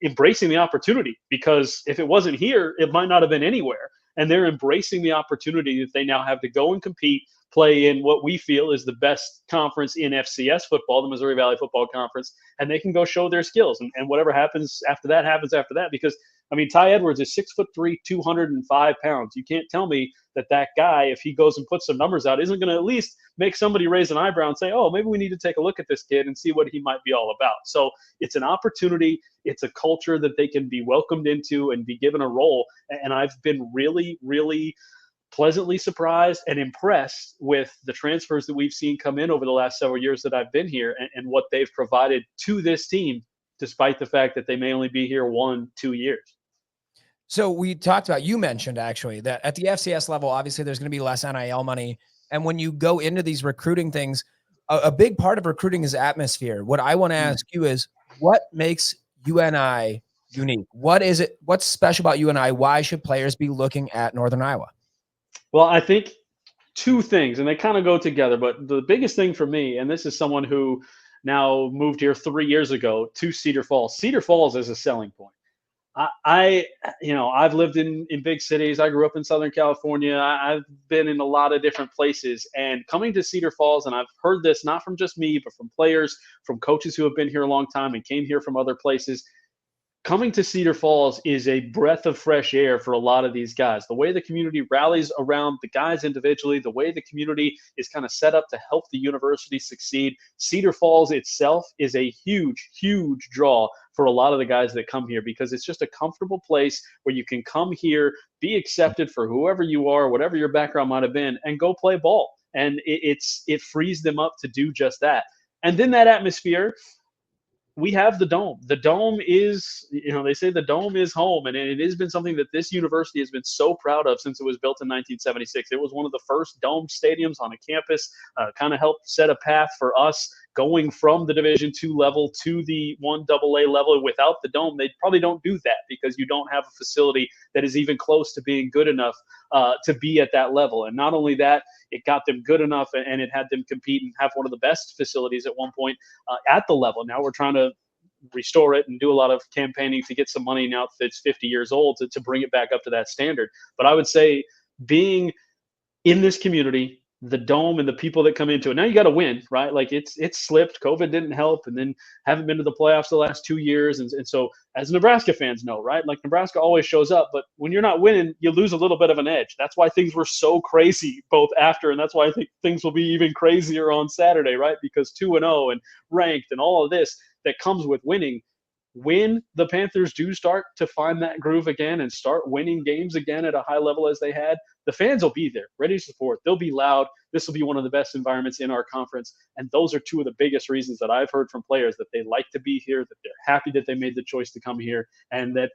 embracing the opportunity, because if it wasn't here, it might not have been anywhere. And they're embracing the opportunity that they now have to go and compete, play in what we feel is the best conference in FCS football, the Missouri Valley Football Conference, and they can go show their skills. And whatever happens after that happens after that. Because, Ty Edwards is 6'3", 205 pounds. You can't tell me that guy, if he goes and puts some numbers out, isn't going to at least make somebody raise an eyebrow and say, oh, maybe we need to take a look at this kid and see what he might be all about. So it's an opportunity. It's a culture that they can be welcomed into and be given a role. And I've been really, really pleasantly surprised and impressed with the transfers that we've seen come in over the last several years that I've been here, and what they've provided to this team, despite the fact that they may only be here 1-2 years. So we talked about, you mentioned actually that at the FCS level, obviously there's going to be less NIL money. And when you go into these recruiting things, a big part of recruiting is atmosphere. What I want to ask you is, what makes UNI unique? What is it? What's special about UNI? Why should players be looking at Northern Iowa? Well, I think 2 things, and they kind of go together. But the biggest thing for me, and this is someone who now moved here 3 years ago to Cedar Falls. Cedar Falls is a selling point. I've lived in big cities. I grew up in Southern California. I've been in a lot of different places, and coming to Cedar Falls, and I've heard this not from just me, but from players, from coaches who have been here a long time and came here from other places. coming to Cedar Falls is a breath of fresh air for a lot of these guys. The way the community rallies around the guys individually, the way the community is kind of set up to help the university succeed. Cedar Falls itself is a huge, huge draw for a lot of the guys that come here, because it's just a comfortable place where you can come here, be accepted for whoever you are, whatever your background might have been, and go play ball. And it frees them up to do just that. And then that atmosphere, we have the Dome. The Dome is, they say the Dome is home, and it has been something that this university has been so proud of since it was built in 1976. It was one of the first dome stadiums on a campus, kind of helped set a path for us going from the Division II level to the 1AA level. Without the Dome, they probably don't do that, because you don't have a facility that is even close to being good enough to be at that level. And not only that, it got them good enough, and it had them compete and have one of the best facilities at one point at the level. Now we're trying to restore it and do a lot of campaigning to get some money now that it's 50 years old to bring it back up to that standard. But I would say, being in this community, the Dome and the people that come into it, now you got to win, right? Like it's slipped. COVID didn't help, and then haven't been to the playoffs the last 2 years. And so, as Nebraska fans know, right? Like, Nebraska always shows up, but when you're not winning, you lose a little bit of an edge. That's why things were so crazy both after, and that's why I think things will be even crazier on Saturday, right? Because 2-0 and ranked and all of this that comes with winning. When the Panthers do start to find that groove again and start winning games again at a high level as they had, the fans will be there, ready to support. They'll be loud. This will be one of the best environments in our conference. And those are two of the biggest reasons that I've heard from players, that they like to be here, that they're happy that they made the choice to come here, and that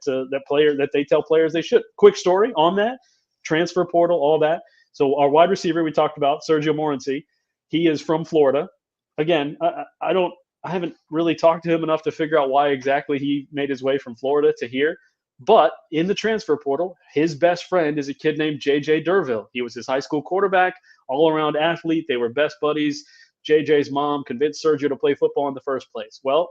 they tell players they should. Quick story on that, transfer portal, all that. So our wide receiver we talked about, Sergio Morency, he is from Florida. Again, I haven't really talked to him enough to figure out why exactly he made his way from Florida to here. But in the transfer portal, his best friend is a kid named JJ Derville. He was his high school quarterback, all-around athlete. They were best buddies. JJ's mom convinced Sergio to play football in the first place. Well,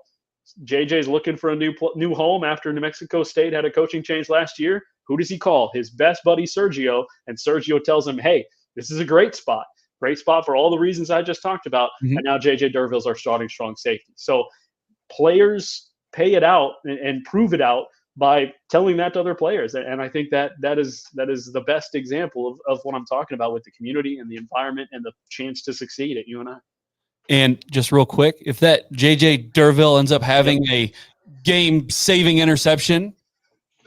JJ's looking for a new home after New Mexico State had a coaching change last year. Who does he call? His best buddy, Sergio. And Sergio tells him, hey, this is a great spot. Great spot for all the reasons I just talked about. Mm-hmm. And now JJ Derville's our starting strong safety. So players pay it out and prove it out by telling that to other players. And I think that is the best example of what I'm talking about with the community and the environment and the chance to succeed at UNI. And just real quick, if that JJ Derville ends up having a game-saving interception,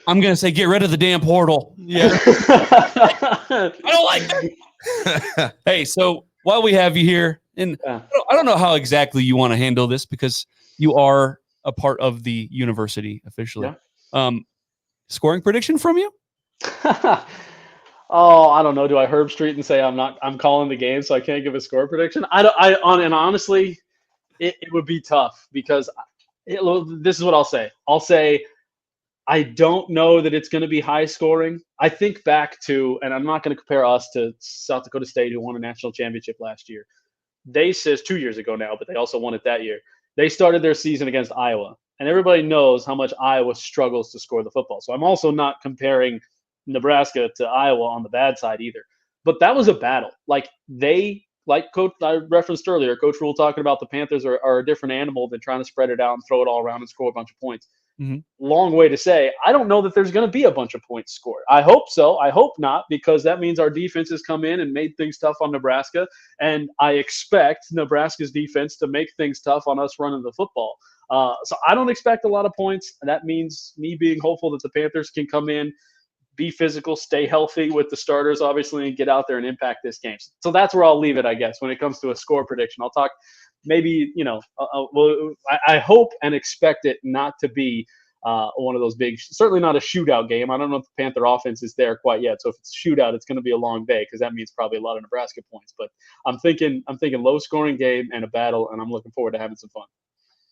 I'm going to say get rid of the damn portal. Yeah. I don't like that. Hey, so while we have you here, and I don't know how exactly you want to handle this, because you are a part of the university officially. Yeah. Scoring prediction from you? Oh, I don't know. Do I Herb Street and say I'm calling the game, so I can't give a score prediction? Honestly, it would be tough, because this is what I'll say. I'll say, I don't know that it's going to be high scoring. I think back to, and I'm not going to compare us to South Dakota State, who won a national championship last year. They says 2 years ago now, but they also won it that year. They started their season against Iowa, and everybody knows how much Iowa struggles to score the football. So I'm also not comparing Nebraska to Iowa on the bad side either. But that was a battle. Like Coach I referenced earlier, Coach Rule talking about the Panthers are a different animal than trying to spread it out and throw it all around and score a bunch of points. Mm-hmm. Long way to say, I don't know that there's going to be a bunch of points scored. I hope so. I hope not, because that means our defenses come in and made things tough on Nebraska. And I expect Nebraska's defense to make things tough on us running the football. So I don't expect a lot of points. And that means me being hopeful that the Panthers can come in, be physical, stay healthy with the starters, obviously, and get out there and impact this game. So that's where I'll leave it, I guess, when it comes to a score prediction. I'll talk maybe, I hope and expect it not to be one of those big, certainly not a shootout game. I don't know if the Panther offense is there quite yet. So if it's a shootout, it's going to be a long day, because that means probably a lot of Nebraska points. But I'm thinking low scoring game and a battle, and I'm looking forward to having some fun.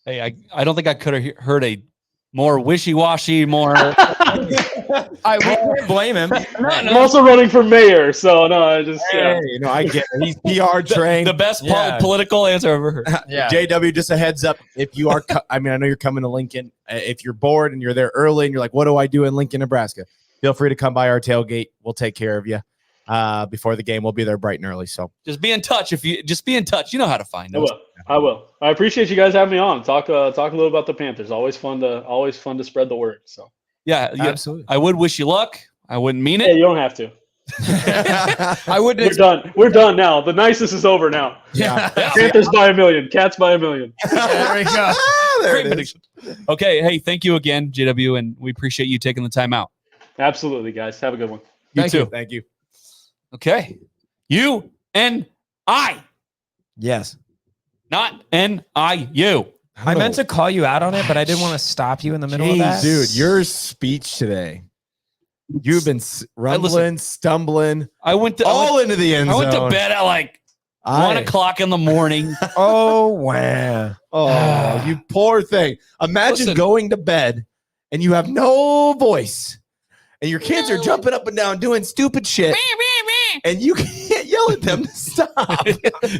Hey, I don't think I could have heard a more wishy-washy, more. I won't blame him. I'm also running for mayor, so no, I just I get it. He's PR trained. The best political answer I've ever heard. Yeah. JW, just a heads up. If you are, I know you're coming to Lincoln. If you're bored and you're there early and you're like, what do I do in Lincoln, Nebraska? Feel free to come by our tailgate. We'll take care of you. before the game. We'll be there bright and early. So Just be in touch. Just be in touch, you know how to find us. I will. I appreciate you guys having me on. Talk a little about the Panthers. Always fun to spread the word. So Yeah, Absolutely. I would wish you luck. I wouldn't mean hey, it. you don't have to. I wouldn't. We're done. We're done now. The nicest is over now. yeah. Panthers by 1 million. Cats by 1 million. There we go. Great prediction. Okay, hey, thank you again, JW, and we appreciate you taking the time out. Absolutely, guys. Have a good one. You too. Thank you. Okay. UNI, Yes. not NIU. I meant to call you out on it, but I didn't want to stop you in the middle of that. Dude, your speech today. You've been rumbling, stumbling, I went into the end I zone. went to bed at like 1 o'clock in the morning. Oh, wow. Oh, you poor thing. Imagine Listen. going to bed and you have no voice and your kids are jumping up and down doing stupid shit and you can't yell at them to stop.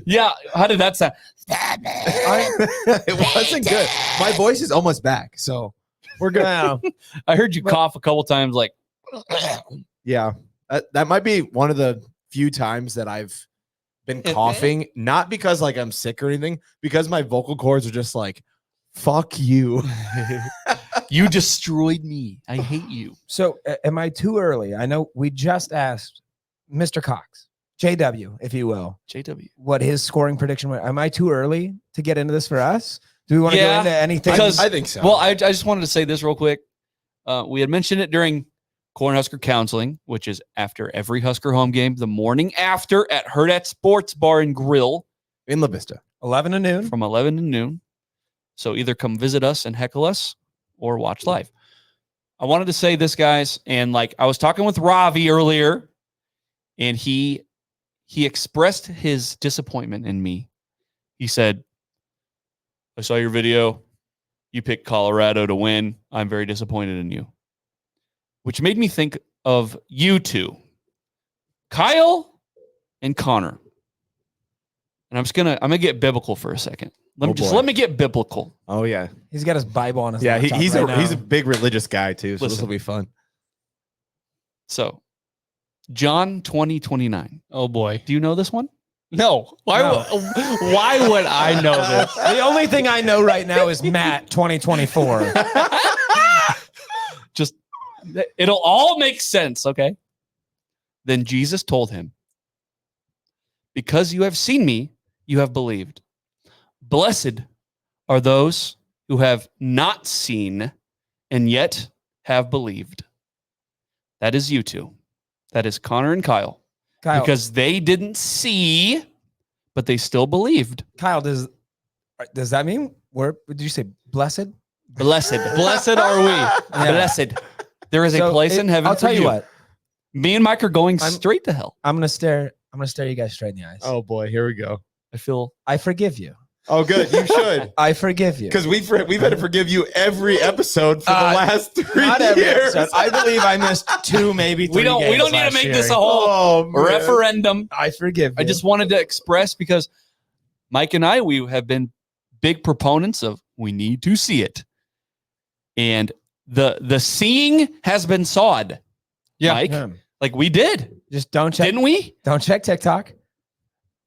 Yeah, how did that sound? It wasn't good. My voice is almost back, so we're good. Wow. I heard you cough a couple times like Yeah, that might be one of the few times that I've been coughing, not because like I'm sick or anything, because my vocal cords are just like, fuck you. you destroyed me. I hate you. So, am I too early? I know we just asked Mr. Cox, JW, if you will, JW. what his scoring prediction was. Am I too early to get into this for us? Do we want to Yeah, go into anything? because- I think so. Well, I just wanted to say this real quick. We had mentioned it during Cornhusker Counseling, which is after every Husker home game, the morning after at Hurdat Sports Bar and Grill in La Vista. 11 to noon. from 11 to noon. So either come visit us and heckle us or watch live. I wanted to say this, guys, and like I was talking with Ravi earlier, and he expressed his disappointment in me. He said, I saw your video. You picked Colorado to win. I'm very disappointed in you. Which made me think of you two, Kyle and Connor. And I'm gonna get biblical for a second. Let me get biblical. Oh yeah, He's got his Bible on his yeah. laptop He's right he's a now. big religious guy too, so this Listen. will be fun. So, John 20:29. Oh boy. Do you know this one? No. Why? No. Why would I know this? The only thing I know right now is Matt 2024. Just it'll all make sense, okay? Then Jesus told him, because you have seen me, you have believed. Blessed are those who have not seen and yet have believed. That is you two. That is Connor and Kyle. Kyle, Because they didn't see, but they still believed. Kyle, does that mean did you say blessed? Blessed. Blessed are we. Blessed. There is a So place in heaven I'll for tell you what. Me and Mike are going straight to hell. I'm gonna stare you guys straight in the eyes. Oh boy, here we go. I forgive you. Oh good, you should. I forgive you. Because we've had to forgive you every episode for the last 3 Not every years. episode. I believe I missed 2, maybe 3 We don't games need to last make year. this a whole man. referendum. I forgive you. I just wanted to express, because Mike and I, we have been big proponents of we need to see it. And the seeing has been sawed. Yeah. Mike, Yeah. like we did. Just don't check. Didn't we? Don't check TikTok.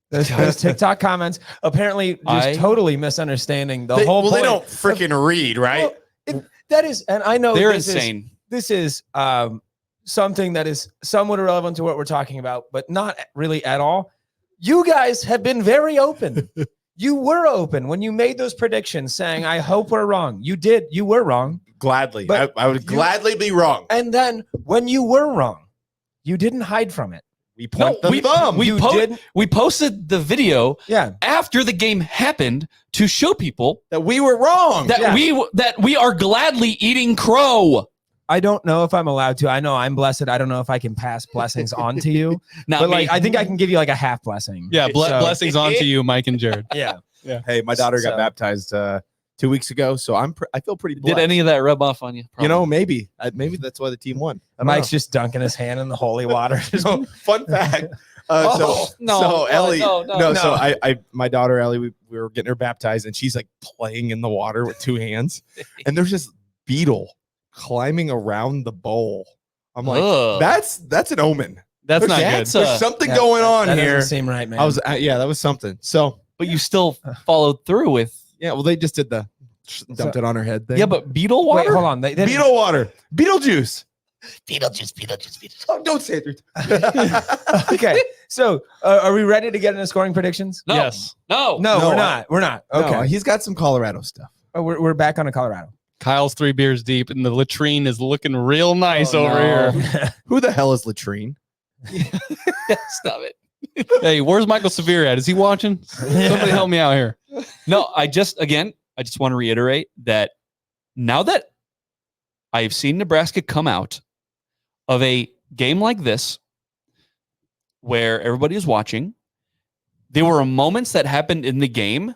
Those TikTok comments apparently just totally misunderstanding the whole point. They don't freaking read, right? Well, that is, and I know They're this insane. This is something that is somewhat irrelevant to what we're talking about, but not really at all. You guys have been very open. You were open when you made those predictions, saying, "I hope we're wrong." You did. You were wrong. Gladly. But I would gladly be wrong. And then when you were wrong, you didn't hide from it. We point the thumb. We posted the video Yeah. after the game happened to show people that we were wrong. that we are gladly eating crow. I don't know if I'm allowed to. I know I'm blessed. I don't know if I can pass blessings on to you. Not But me. like, I think I can give you like a half blessing. Yeah. So- Blessings on to you, Mike and Jared. Yeah. Hey, my daughter got So- baptized 2 weeks ago, so I feel pretty blessed. Did any of that rub off on you? You know, maybe that's why the team won. I don't Mike's know. just dunking his hand in the holy water. No, fun fact. Oh, So Ellie, no. So my daughter Ellie, we were getting her baptized, and she's like playing in the water with 2 hands, and there's this beetle climbing around the bowl. I'm like, Ugh. that's an omen. That's not good. That's There's something That- going on that here. doesn't seem right, man. I was, yeah, that was something. So, but you still followed through with. yeah, well, they just did the dumped it on her head thing. Yeah, but beetle Wait, water. hold on. They didn't- Beetle water, Beetlejuice. Beetlejuice. Oh, don't say it 3 times. Okay, so are we ready to get into scoring predictions? No. Yes. No. No, No, we're not. We're not. Okay, No, he's got some Colorado stuff. oh, we're back on to Colorado. Kyle's 3 beers deep, and the latrine is looking real nice Oh, over no. here. Who the hell is Latrine? Stop it. Hey, where's Michael Severe at? Is he watching? Somebody help me out here. No, I just want to reiterate that now that I've seen Nebraska come out of a game like this where everybody is watching, there were moments that happened in the game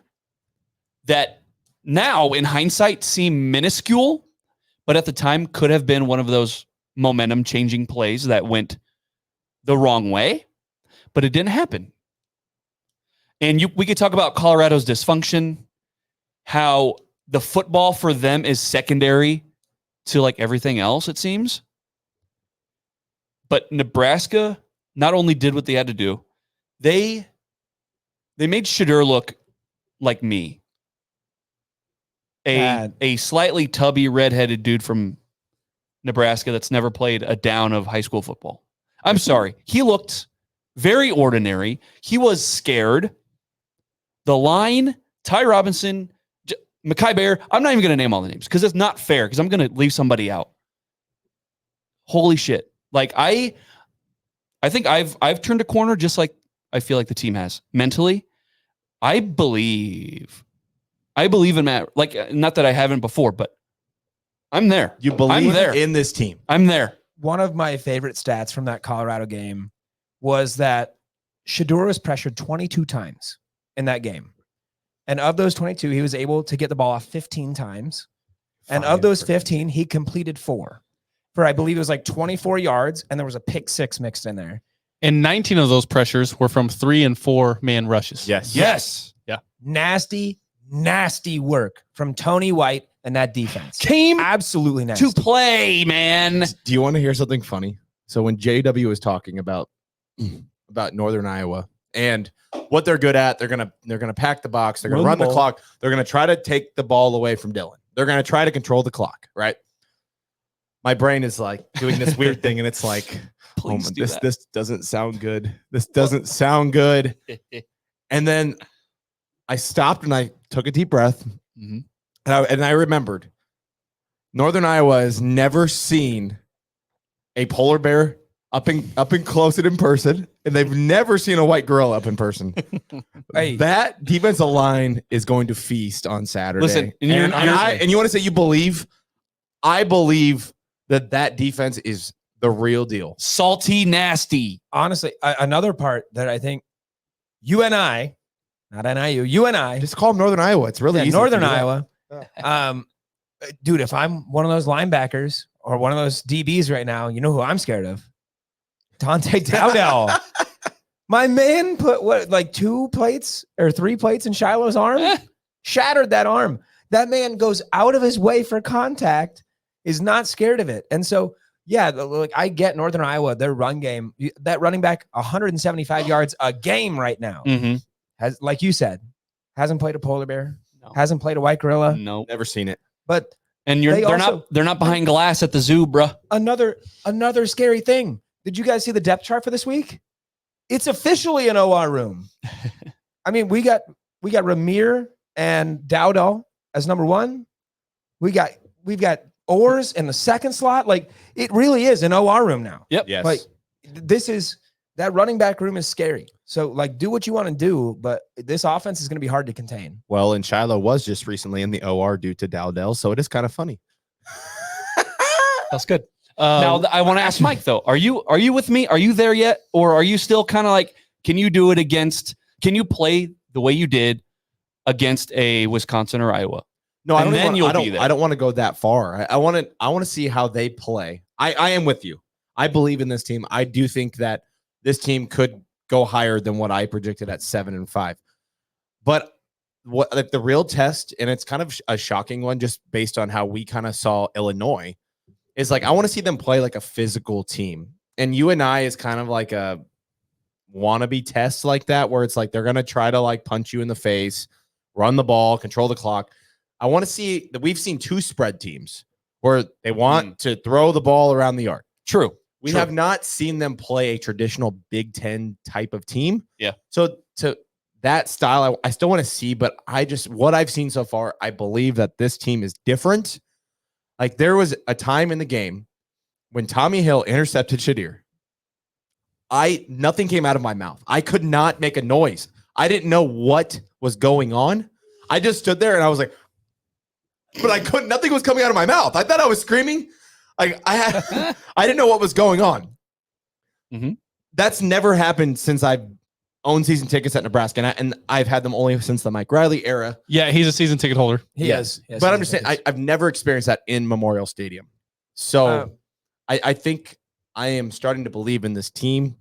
that now in hindsight seem minuscule, but at the time could have been one of those momentum changing plays that went the wrong way, but it didn't happen. And we could talk about Colorado's dysfunction, how the football for them is secondary to like everything else, it seems. But Nebraska not only did what they had to do, they made Shadur look like me. A slightly tubby, redheaded dude from Nebraska that's never played a down of high school football. I'm sorry. He looked very ordinary. He was scared. The line, Ty Robinson, Mekhi Bear, I'm not even going to name all the names because it's not fair because I'm going to leave somebody out. Holy shit. Like I think I've turned a corner just like I feel like the team has mentally. I believe in Matt. Like, not that I haven't before, but I'm there. You believe I'm there. in this team. I'm there. One of my favorite stats from that Colorado game was that Shadur was pressured 22 times in that game. And of those 22, he was able to get the ball off 15 times. And of those 15, he completed 4 for, I believe it was like 24 yards. And there was a pick 6 mixed in there. And 19 of those pressures were from 3 and 4 man rushes. Yes. Yeah. Nasty work from Tony White and that defense. Came absolutely nasty. to play, man. Do you want to hear something funny? So when JW was talking about Northern Iowa and what they're good at, they're gonna pack the box, they're gonna run the clock, they're gonna try to take the ball away from Dylan. They're gonna try to control the clock, right? My brain is like doing this weird thing, and it's like, Please do that. this doesn't sound good. This doesn't sound good. And then I stopped and I took a deep breath, Mhm. and I remembered Northern Iowa has never seen a polar bear up in close and in person, and they've never seen a white gorilla up in person. Hey. That defensive line is going to feast on Saturday. Listen, and and you want to say you believe? I believe that defense is the real deal. Salty, nasty. Honestly, another part that I think UNI, not NIU, UNI, Just call them Northern Iowa. It's really easy. Northern to do that. Iowa. Dude, if I'm one of those linebackers or one of those DBs right now, you know who I'm scared of? Dante Dowdell. My man put like 2 plates or 3 plates in Shiloh's arm, shattered that arm. That man goes out of his way for contact, is not scared of it. And so, yeah, like I get Northern Iowa, their run game, that running back 175 yards a game right now. Mm-hmm. Has, like you said, hasn't played a polar bear, No. hasn't played a white gorilla, No. Never seen it. but And They they're also- not behind glass at the zoo, bruh. another scary thing. Did you guys see the depth chart for this week? It's officially an OR room. I mean, we got Ramir and Dowdell as number 1. We've got Orrs in the second slot. Like, it really is an OR room now. Yep. Yes. Like, that running back room is scary. So, like, do what you want to do, but this offense is going to be hard to contain. Well, and Shiloh was just recently in the OR due to Dowdell, so it is kind of funny. That's good. Now I want to ask Mike though. Are you with me? Are you there yet, or are you still kind of like? Can you do it against? Can you play the way you did against a Wisconsin or Iowa? No, And then you'll be there. I don't want to go that far. I want to see how they play. I am with you. I believe in this team. I do think that this team could go higher than what I predicted at 7-5. But what like the real test, and it's kind of a shocking one, just based on how we kind of saw Illinois, is like I want to see them play like a physical team. And UNI is kind of like a wannabe test like that, where it's like they're going to try to like punch you in the face, run the ball, control the clock. I want to see that. We've seen 2 spread teams where they want to throw the ball around the yard. True. We have not seen them play a traditional Big Ten type of team. Yeah. So to that style, I still want to see, but what I've seen so far, I believe that this team is different. Like there was a time in the game when Tommy Hill intercepted Shadir. Nothing came out of my mouth. I could not make a noise. I didn't know what was going on. I just stood there and I was like, but I couldn't, nothing was coming out of my mouth. I thought I was screaming. I didn't know what was going on. Mm-hmm. That's never happened since I've owned season tickets at Nebraska, and I've had them only since the Mike Riley era. Yeah, he's a season ticket holder. He is. Yes, but I'm just saying, I've never experienced that in Memorial Stadium. So I think I am starting to believe in this team.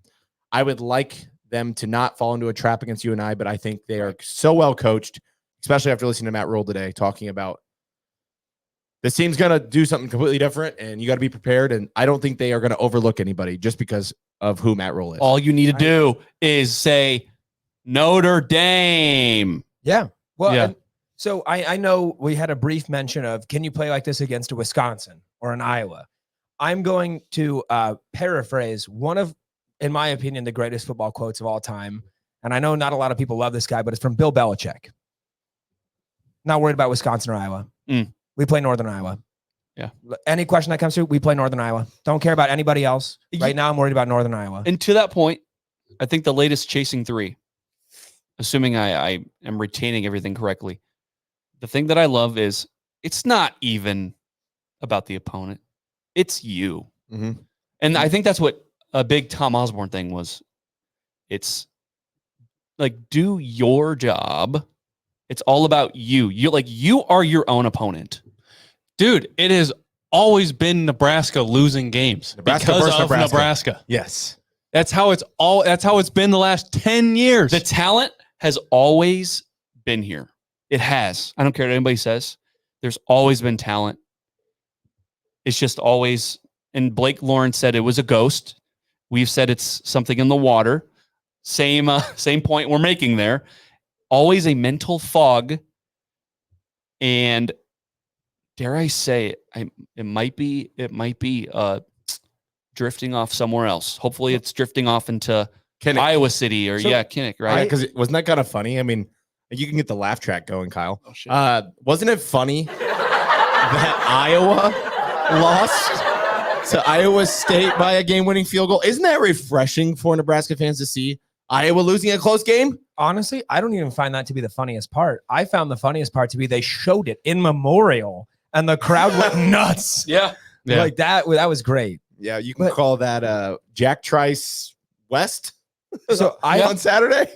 I would like them to not fall into a trap against UNI, but I think they are so well coached, especially after listening to Matt Rule today talking about this team's going to do something completely different, and you got to be prepared. And I don't think they are going to overlook anybody just because of who Matt Rule is. All you need to do is say Notre Dame. Yeah. Well, Yeah. So I know we had a brief mention of, can you play like this against a Wisconsin or an Iowa? I'm going to paraphrase one of, in my opinion, the greatest football quotes of all time. And I know not a lot of people love this guy, but it's from Bill Belichick. Not worried about Wisconsin or Iowa. We play Northern Iowa. Yeah. Any question that comes through, we play Northern Iowa. Don't care about anybody else. Right now, I'm worried about Northern Iowa. And to that point, I think the latest chasing 3, assuming I am retaining everything correctly, the thing that I love is it's not even about the opponent. It's you. Mm-hmm. And I think that's what a big Tom Osborne thing was. It's like, do your job. It's all about you. You are your own opponent. Dude, it has always been Nebraska losing games because of Nebraska. Yes. That's how it's been the last 10 years. The talent has always been here. It has. I don't care what anybody says. There's always been talent. It's just always, and Blake Lawrence said it was a ghost. We've said it's something in the water. Same point we're making there. Always a mental fog. And dare I say it might be drifting off somewhere else. Hopefully it's drifting off into Kinnick. Iowa City or Kinnick, right? Because wasn't that kind of funny? I mean, you can get the laugh track going, Kyle. Oh, shit. Wasn't it funny that Iowa lost to Iowa State by a game-winning field goal? Isn't that refreshing for Nebraska fans to see Iowa losing a close game? Honestly, I don't even find that to be the funniest part. I found the funniest part to be they showed it in Memorial and the crowd went nuts. Yeah. Like that was great. Yeah, you can call that Jack Trice West. So on Saturday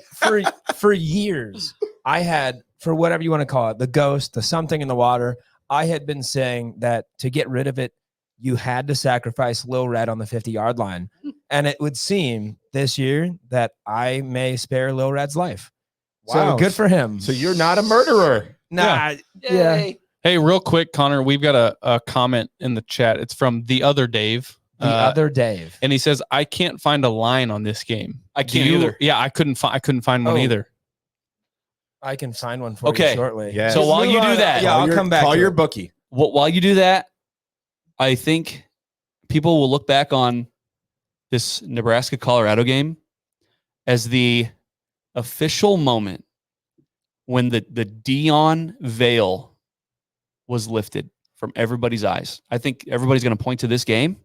for years, I had, for whatever you want to call it, the ghost, the something in the water. I had been saying that to get rid of it, you had to sacrifice Lil Red on the 50-yard line. And it would seem this year that I may spare Lil Red's life. Wow. So good for him. So you're not a murderer. Nah. Yeah. Hey, real quick, Connor, we've got a comment in the chat. It's from the other Dave. Other Dave. And he says, I can't find a line on this game. I can't either. Yeah, I couldn't find one either. I can find one for you shortly. Yeah. So while you do that, I'll come back. Call your bookie. While you do that, I think people will look back on this Nebraska-Colorado game as the official moment when the Dion veil was lifted from everybody's eyes. I think everybody's going to point to this game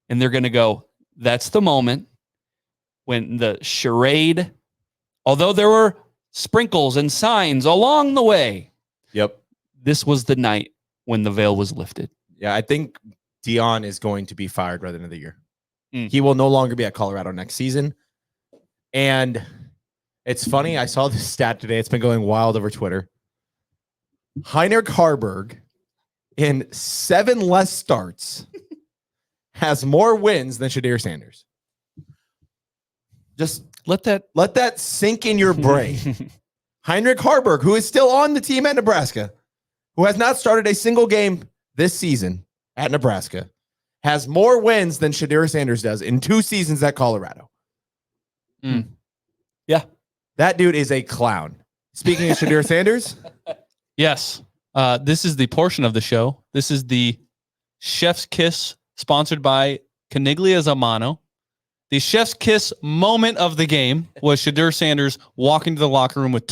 and they're going to go, that's the moment when the charade, although there were sprinkles and signs along the way. Yep. This was the night when the veil was lifted. Yeah, I think Dion is going to be fired by the end of the year. Mm. He will no longer be at Colorado next season. And it's funny, I saw this stat today. It's been going wild over Twitter. Heinrich Harburg, in 7 less starts, has more wins than Shadir Sanders. Just let that sink in your brain. Heinrich Harburg, who is still on the team at Nebraska, who has not started a single game this season at Nebraska, has more wins than Shedeur Sanders does in 2 seasons at Colorado. Yeah. That dude is a clown. Speaking of Shedeur Sanders, Yes. This is the portion of the show. This is the Chef's Kiss sponsored by Caniglias Mano. The Chef's Kiss moment of the game was Shedeur Sanders walking to the locker room with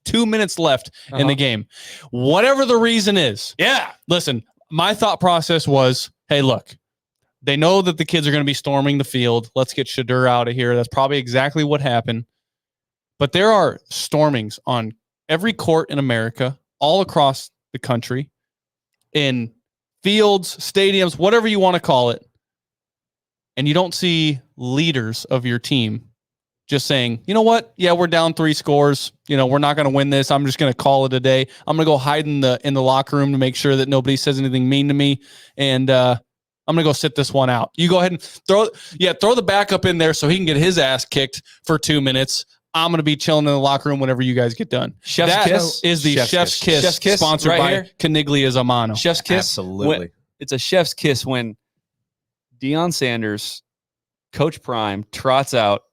2 minutes left in the game. Whatever the reason is. Yeah. Listen, my thought process was, hey, look, they know that the kids are going to be storming the field. Let's get Shedeur out of here. That's probably exactly what happened. But there are stormings on every court in America, all across the country, in fields, stadiums, whatever you want to call it. And you don't see leaders of your team just saying, you know what? Yeah, we're down 3 scores. You know, we're not going to win this. I'm just going to call it a day. I'm going to go hide in the locker room to make sure that nobody says anything mean to me. And I'm going to go sit this one out. You go ahead and throw the backup in there so he can get his ass kicked for 2 minutes. I'm going to be chilling in the locker room whenever you guys get done. Chef's Kiss is the Chef's Kiss sponsored right by here. Caniglias Mano. Chef's Kiss. absolutely. It's a chef's kiss when Deion Sanders, Coach Prime, trots out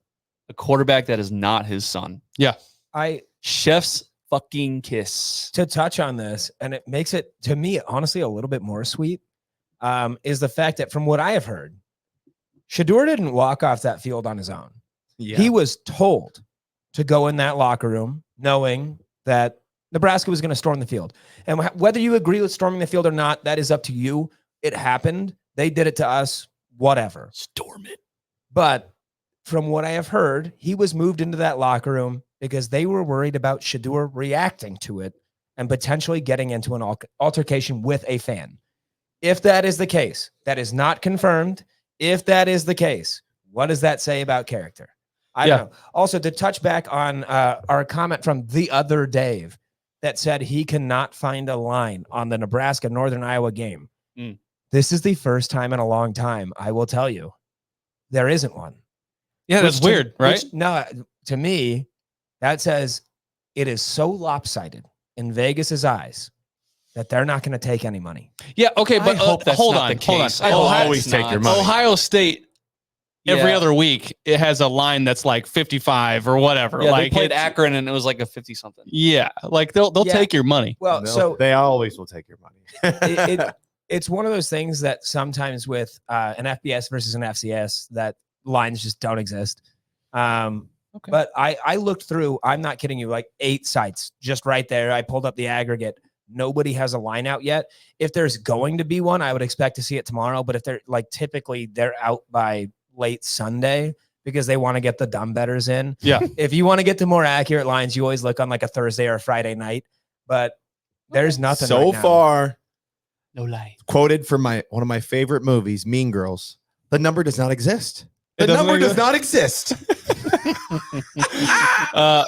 a quarterback that is not his son. Yeah. Chef's fucking kiss. To touch on this, and it makes it, to me, honestly, a little bit more sweet, is the fact that from what I have heard, Shedeur didn't walk off that field on his own. Yeah. He was told to go in that locker room knowing that Nebraska was going to storm the field. And whether you agree with storming the field or not, that is up to you. It happened. They did it to us, whatever. Storm it. But from what I have heard, he was moved into that locker room because they were worried about Shedeur reacting to it and potentially getting into an altercation with a fan. If that is the case, that is not confirmed. If that is the case, what does that say about character? I don't know. Also, to touch back on our comment from the other Dave that said he cannot find a line on the Nebraska Northern Iowa game. This is the first time in a long time, I will tell you, there isn't one. Yeah, that's weird, right? No, to me, that says it is so lopsided in Vegas's eyes that they're not going to take any money. Yeah, okay, but hope that's hold not on, the hold on. case. They'll I hope always it's take not. your money. Ohio State, every Yeah. other week, it has a line that's like 55 or whatever. Yeah, like they played it's- Akron and it was like a 50 something. Yeah, like they'll Yeah. take your money. Well, so they always will take your money. it's one of those things that sometimes with an FBS versus an FCS, that lines just don't exist. But I looked through, I'm not kidding you, like 8 sites just right there. I pulled up the aggregate. Nobody has a line out yet. If there's going to be one, I would expect to see it tomorrow. But if they're like, typically they're out by late Sunday because they want to get the dumb bettors in. Yeah. If you want to get to more accurate lines, you always look on like a Thursday or a Friday night. But there's nothing so right now. far. No lie. Quoted from one of my favorite movies, Mean Girls. The number does not exist. The doesn't number does exist? not exist.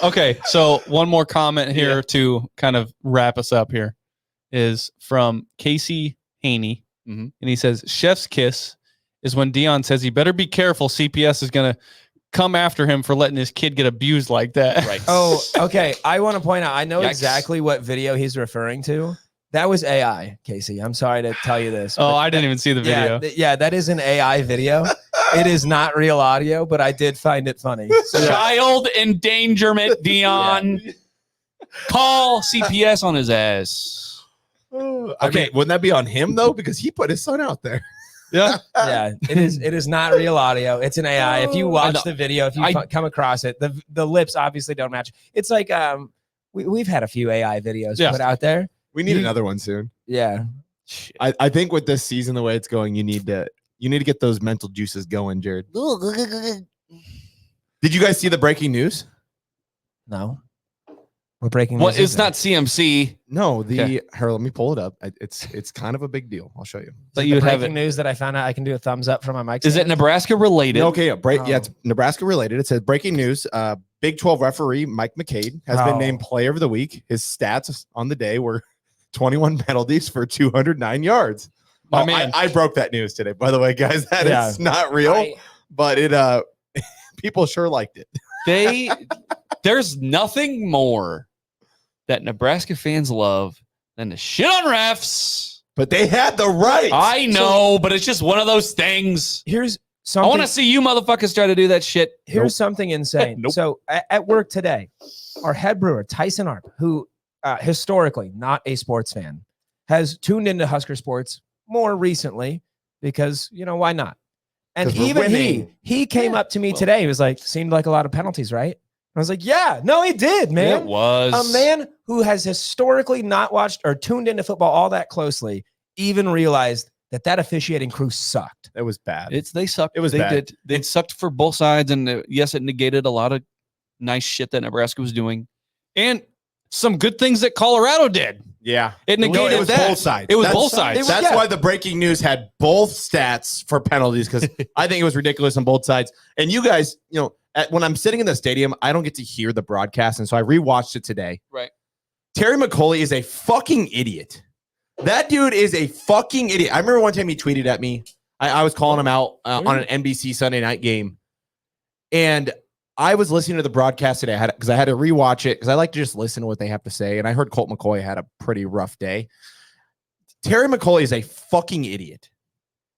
Okay, so one more comment here to kind of wrap us up here is from Casey Haney. Mhm. And he says, Chef's Kiss is when Deion says he better be careful. CPS is going to come after him for letting his kid get abused like that. Right. Oh, okay. I want to point out, I know Yikes. exactly what video he's referring to. That was AI, Casey. I'm sorry to tell you this. Oh, but I didn't even see the video. Yeah, that is an AI video. It is not real audio, but I did find it funny. So, Child endangerment, Dion. Call CPS on his ass. I mean, wouldn't that be on him though? Because he put his son out there. Yeah. yeah, it is not real audio. It's an AI. If you watch the video, if you come across it, the lips obviously don't match. It's like we've had a few AI videos put out there. We need another one soon. Yeah. I think with this season, the way it's going, you need to get those mental juices going, Jared. Did you guys see the breaking news? No. We're breaking Well, news, it's isn't it? not CMC. No, here, let me pull it up. It's kind of a big deal. I'll show you. But Is it you the would have breaking it. news that I found out I can do a thumbs up from my mic. Is it stand? Nebraska related? Okay, yeah, it's Nebraska related. It says breaking news. Big 12 referee Mike McCade has been named Player of the Week. His stats on the day were 21 penalties for 209 yards. My man. I broke that news today, by the way, guys. That is not real, but it people sure liked it. There's nothing more that Nebraska fans love than to shit on refs but they had the right. I know, but it's just one of those things. Here's I something. want to see you motherfuckers try to do that shit. Here's something insane. Nope. So at work today, our head brewer, Tyson Arp, who historically not a sports fan, has tuned into Husker sports more recently because, why not? And 'Cause we're even winning. he came up to me today. He was like, seemed like a lot of penalties, right? I was like, yeah, no, he did, man. It was A man who has historically not watched or tuned into football all that closely even realized that officiating crew sucked. It was bad. They sucked. It was they bad. did. They sucked for both sides, and yes, it negated a lot of nice shit that Nebraska was doing. And some good things that Colorado did. Yeah. It negated it was that. both sides. It was That's- both sides. That's why the breaking news had both stats for penalties, because I think it was ridiculous on both sides. And you guys, when I'm sitting in the stadium, I don't get to hear the broadcast. And so I rewatched it today. Right. Terry McCauley is a fucking idiot. That dude is a fucking idiot. I remember one time he tweeted at me. I was calling him out on an NBC Sunday night game. And I was listening to the broadcast today because I had to rewatch it because I like to just listen to what they have to say. And I heard Colt McCoy had a pretty rough day. Terry McCauley is a fucking idiot.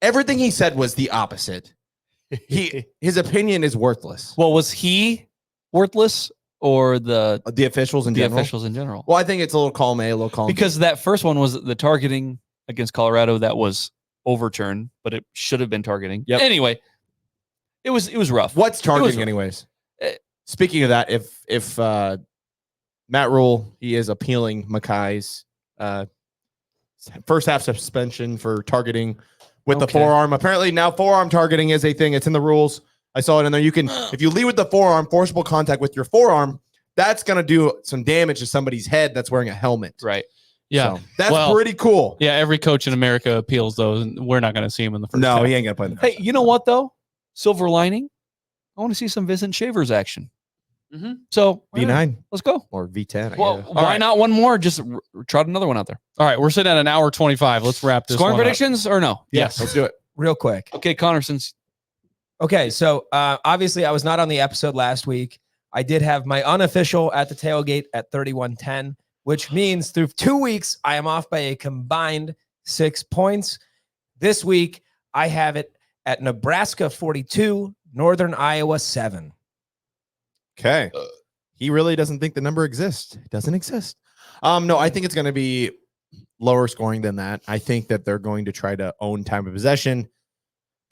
Everything he said was the opposite. His opinion is worthless. Well, was he worthless or the officials in general? officials in general? Well, I think it's a little column A, a little column B. Because that first one was the targeting against Colorado that was overturned, but it should have been targeting. Yep. Anyway, it was rough. What's targeting, rough. anyways? Speaking of that, if Matt Rule, he is appealing Mackay's first half suspension for targeting with the Okay. forearm. Apparently now forearm targeting is a thing. It's in the rules. I saw it in there. You can, if you lead with the forearm, forcible contact with your forearm, that's going to do some damage to somebody's head that's wearing a helmet. Right. Yeah. So, that's pretty cool. Yeah, every coach in America appeals those, and we're not going to see him in the first No, half. he ain't going to play in the Hey, you know what though? Silver lining. I want to see some Vincent Shavers action. Mm-hmm. So V9 let's go. or V10. I Well, guess. why not one more? Just trot another one out there. All right, we're sitting at an hour 25. Let's wrap this Scoring one up. predictions or no? Yes. Let's do it. Real quick. Okay, Connor, since Okay, so obviously I was not on the episode last week. I did have my unofficial at the tailgate at 31-10, which means through 2 weeks, I am off by a combined 6 points. This week, I have it at Nebraska 42, Northern Iowa 7. Okay. He really doesn't think the number exists. It doesn't exist. No, I think it's going to be lower scoring than that. I think that they're going to try to own time of possession,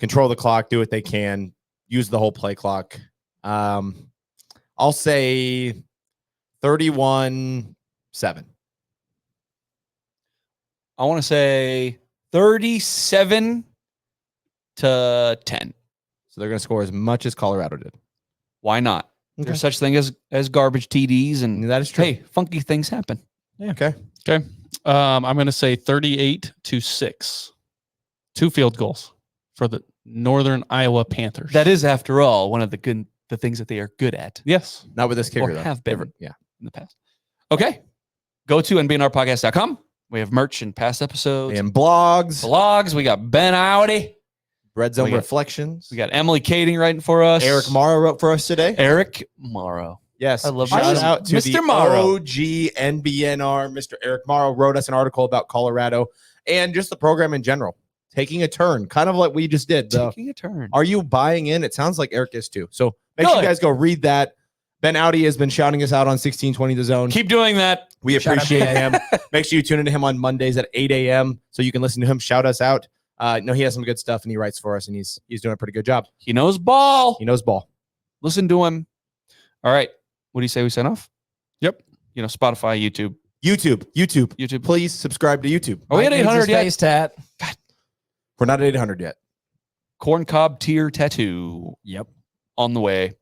control the clock, do what they can, use the whole play clock. I'll say 31-7. I want to say 37-10. So they're going to score as much as Colorado did. Why not? There's such thing as garbage TDs, and That is true. hey, funky things happen. Okay. Okay. I'm going to say 38-6. 2 field goals for the Northern Iowa Panthers. That is, after all, one of the things that they are good at Yes. Not with this kicker, or though. have been Different. Yeah. in the past. Okay. Go to NBNRpodcast.com. We have merch and past episodes. And blogs, Blogs. We got Ben Audi. Red Zone We got- Reflections. We got Emily Kading writing for us. Eric Morrow wrote for us today. Eric Morrow. Yes. I love Shout Mr. out to Mr. the Morrow. OG NBNR. Mr. Eric Morrow wrote us an article about Colorado and just the program in general. Taking a turn, kind of like we just did. Taking a turn. Are you buying in? It sounds like Eric is too. So make sure you Good. guys go read that. Ben Audi has been shouting us out on 1620 The Zone. Keep doing that. We Shout out appreciate Ben. him. Make sure you tune into him on Mondays at 8 a.m. so you can listen to him shout us out. No, he has some good stuff and he writes for us and he's doing a pretty good job. He knows ball. He knows ball. Listen to him. All right. What do you say we sign off? Yep. Spotify, YouTube. YouTube. Please subscribe to YouTube. Are we at Mike needs 800 his yet? face tat. We're not at 800 yet. Corn cob tier tattoo. Yep. On the way.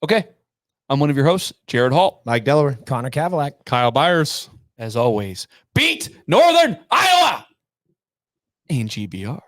Okay. I'm one of your hosts, Jared Hall. Mike Delaware. Connor Kavalak. Kyle Byers. As always, beat Northern Iowa and GBR.